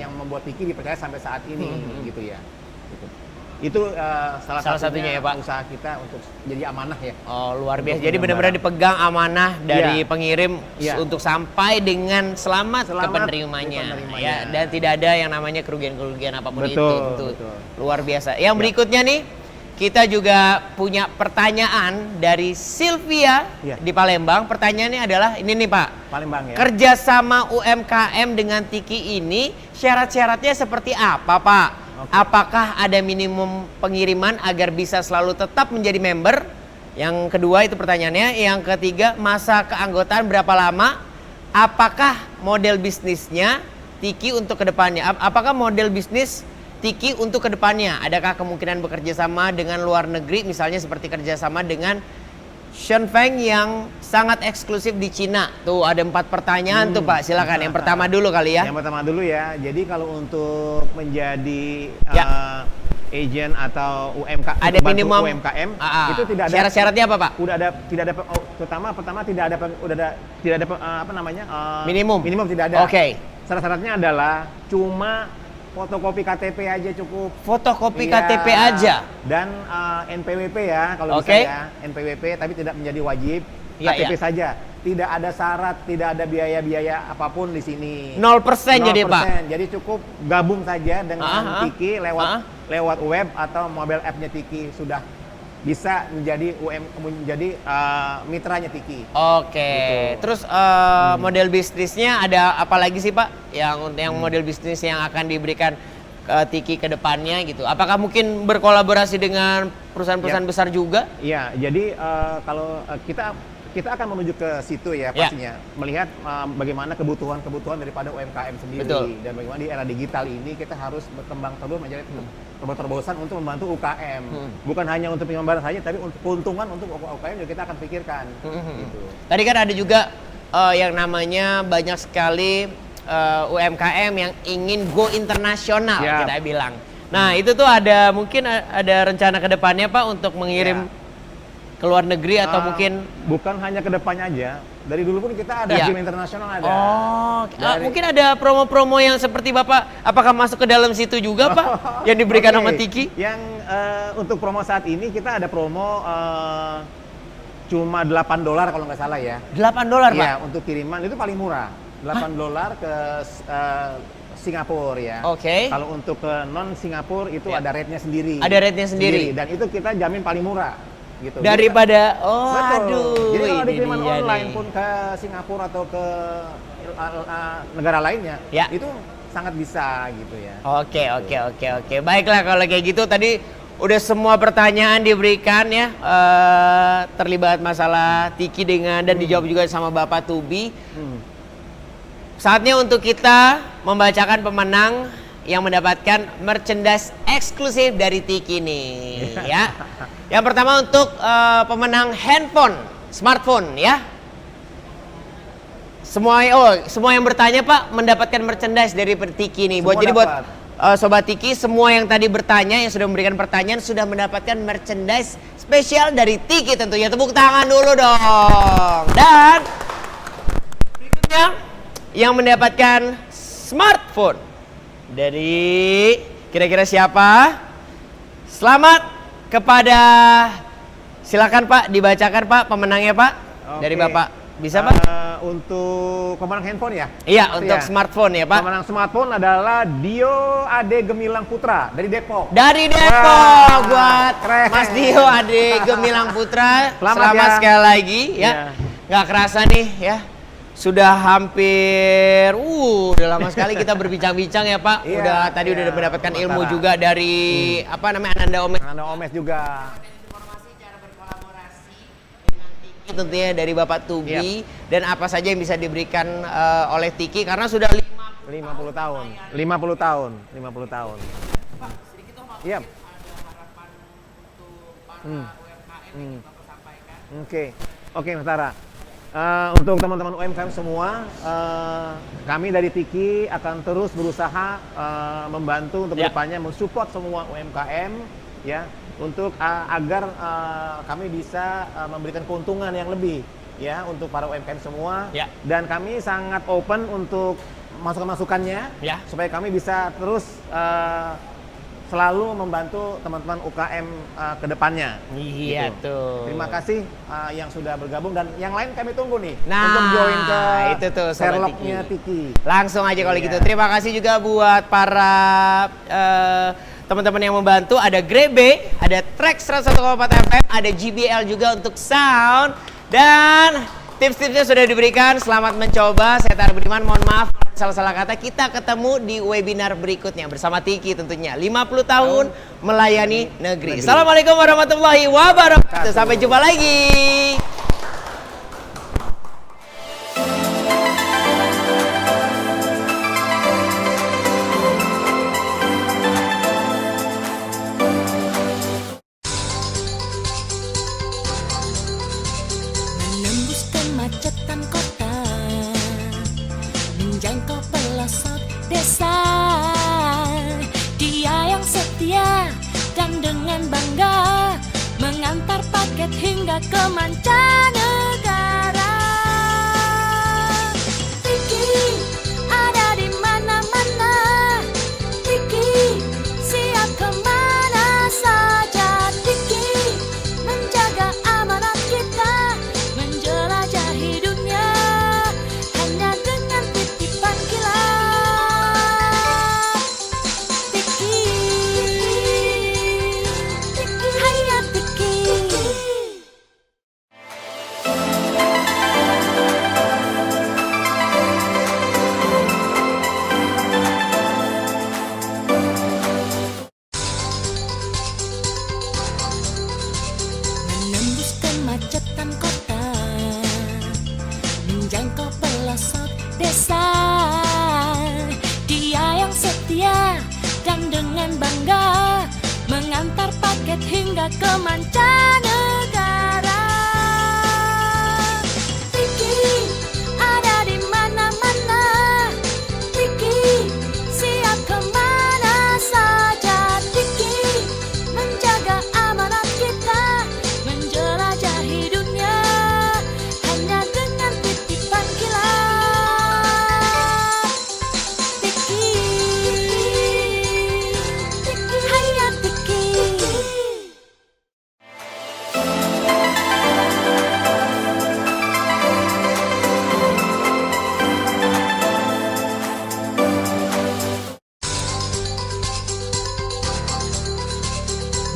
yang membuat Tiki dipercaya sampai saat ini gitu ya. Gitu. Itu salah satunya ya Pak, usaha kita untuk jadi amanah ya. Luar biasa. Jadi benar-benar dipegang amanah dari pengirim untuk sampai dengan selamat ke penerimanya. Ya, dan tidak ada yang namanya kerugian-kerugian apapun itu. Betul. Luar biasa. Yang berikutnya nih, kita juga punya pertanyaan dari Sylvia di Palembang. Pertanyaannya adalah ini nih Pak. Palembang ya. Kerjasama UMKM dengan Tiki ini syarat-syaratnya seperti apa Pak? Apakah ada minimum pengiriman agar bisa selalu tetap menjadi member? Yang kedua itu pertanyaannya. Yang ketiga, masa keanggotaan berapa lama? Apakah model bisnisnya Tiki untuk kedepannya? Apakah model bisnis Tiki untuk kedepannya? Adakah kemungkinan bekerja sama dengan luar negeri? Misalnya seperti kerjasama dengan Shenfeng yang sangat eksklusif di Cina. Tuh ada 4 pertanyaan tuh Pak, silakan. Yang pertama dulu kali ya. Yang pertama dulu ya. Jadi kalau untuk menjadi agent atau UMKM, ada minimum UMKM itu tidak ada syarat-syaratnya apa Pak? Tidak ada pertama tidak ada minimum. Minimum tidak ada. Oke. Syarat-syaratnya adalah cuma fotokopi KTP aja cukup. Fotokopi KTP aja. Dan NPWP ya kalau bisa ya, NPWP tapi tidak menjadi wajib. KTP saja. Tidak ada syarat, tidak ada biaya-biaya apapun di sini. 0% jadi Pak. Jadi cukup gabung saja dengan Tiki lewat lewat web atau mobile app-nya Tiki sudah bisa menjadi mitranya Tiki. Oke. Gitu. Terus model bisnisnya ada apa lagi sih Pak? Yang model bisnis yang akan diberikan Tiki ke depannya gitu. Apakah mungkin berkolaborasi dengan perusahaan-perusahaan besar juga? Iya, jadi kalau kita akan menuju ke situ ya pastinya, melihat bagaimana kebutuhan daripada UMKM sendiri. Betul. Dan bagaimana di era digital ini kita harus berkembang terus menjadi terobosan untuk membantu UKM. Bukan hanya untuk pengembangan saja, tapi untuk keuntungan untuk UKM juga kita akan pikirkan. Gitu. Tadi kan ada juga yang namanya banyak sekali UMKM yang ingin go internasional kita bilang. Nah itu tuh mungkin ada rencana ke depannya Pak untuk mengirim ke luar negeri atau mungkin bukan hanya ke depannya aja. Dari dulu pun kita ada game internasional ada. Oh, mungkin ada promo-promo yang seperti Bapak apakah masuk ke dalam situ juga Pak yang diberikan sama Tiki? Yang untuk promo saat ini kita ada promo cuma $8 kalau nggak salah ya. $8 Pak? Iya, untuk kiriman itu paling murah. $8 ke Singapura ya. Oke. Kalau untuk ke non Singapura itu ada rate-nya sendiri. Ada rate-nya sendiri. Dan itu kita jamin paling murah. Gitu. Daripada Betul. aduh. Jadi kalau ini dikiriman dia online nih. pun ke Singapura atau ke negara lainnya, itu sangat bisa gitu ya. Oke. Baiklah kalau kayak gitu tadi udah semua pertanyaan diberikan ya, terlibat masalah Tiki dan dijawab juga sama Bapak Tubi. Saatnya untuk kita membacakan pemenang yang mendapatkan merchandise eksklusif dari Tiki nih ya. Yang pertama untuk pemenang smartphone ya. Semua yang bertanya Pak mendapatkan merchandise dari Tiki nih. Buat Sobat Tiki, semua yang tadi bertanya, yang sudah memberikan pertanyaan sudah mendapatkan merchandise spesial dari Tiki tentunya. Tepuk tangan dulu dong. Dan berikutnya yang mendapatkan smartphone dari kira-kira siapa? Selamat kepada, silakan Pak dibacakan Pak pemenangnya Pak. Dari Bapak. Bisa Pak? Untuk pemenang handphone ya? Iya, untuk smartphone ya Pak. Pemenang smartphone adalah Dio Ade Gemilang Putra dari Depok. Dari Depok buat Mas Dio Ade Gemilang Putra. Selamat sekali lagi ya. Nggak kerasa nih ya. Sudah hampir udah lama sekali kita berbincang-bincang ya Pak. Tadi udah mendapatkan ilmu juga dari apa namanya Ananda Omes juga. Informasi cara berkolaborasi dengan Tiki tentunya dari Bapak Tubi dan apa saja yang bisa diberikan oleh Tiki karena sudah 50 tahun. 50 tahun. Pak, sedikit dong Pak. Iya. Ada harapan untuk para UMKM yang Bapak sampaikan. Oke, Mas Tara. Untuk teman-teman UMKM semua, kami dari Tiki akan terus berusaha membantu untuk kedepannya mensupport semua UMKM ya untuk agar kami bisa memberikan keuntungan yang lebih ya untuk para UMKM semua dan kami sangat open untuk masukan-masukannya supaya kami bisa terus selalu membantu teman-teman UKM ke depannya. Iya gitu. tuh. Terima kasih yang sudah bergabung dan yang lain kami tunggu nih nah, untuk join ke itu tuh Sherlock-nya Tiki. Langsung aja kalau gitu. Terima kasih juga buat para teman-teman yang membantu. Ada Grebe, ada Track 101,4 FM, ada GBL juga untuk sound dan tips-tipsnya sudah diberikan. Selamat mencoba. Saya Tara Budiman, mohon maaf salah-salah kata. Kita ketemu di webinar berikutnya bersama Tiki tentunya. 50 tahun melayani negeri. Assalamualaikum warahmatullahi wabarakatuh. Sampai jumpa lagi. Menembus kemacetan kota, menjangkau pelosok desa. Dia yang setia dan dengan bangga mengantar paket hingga ke mancanegara. Tiki ada di mana-mana, Tiki siap kemana saja. Tiki menjaga amanat kita, menjelajahi dunia hanya dengan titipan kilat. Tiki paket hingga ke mancanegara. Tiki ada di mana-mana, Tiki siap kemana saja. Tiki menjaga amanat kita, menjelajahi dunia hanya dengan titipan kilat. Tiki, hanya Tiki.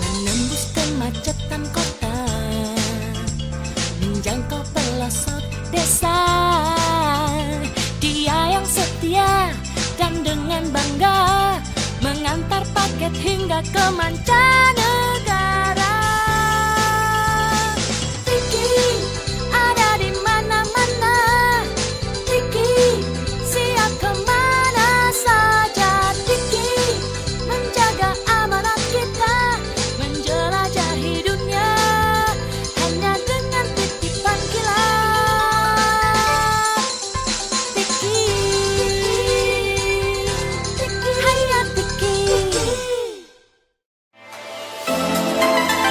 Menembus kemacetan kota, menjangkau pelosok desa. Dia yang setia dan dengan bangga mengantar paket hingga ke mancanegara.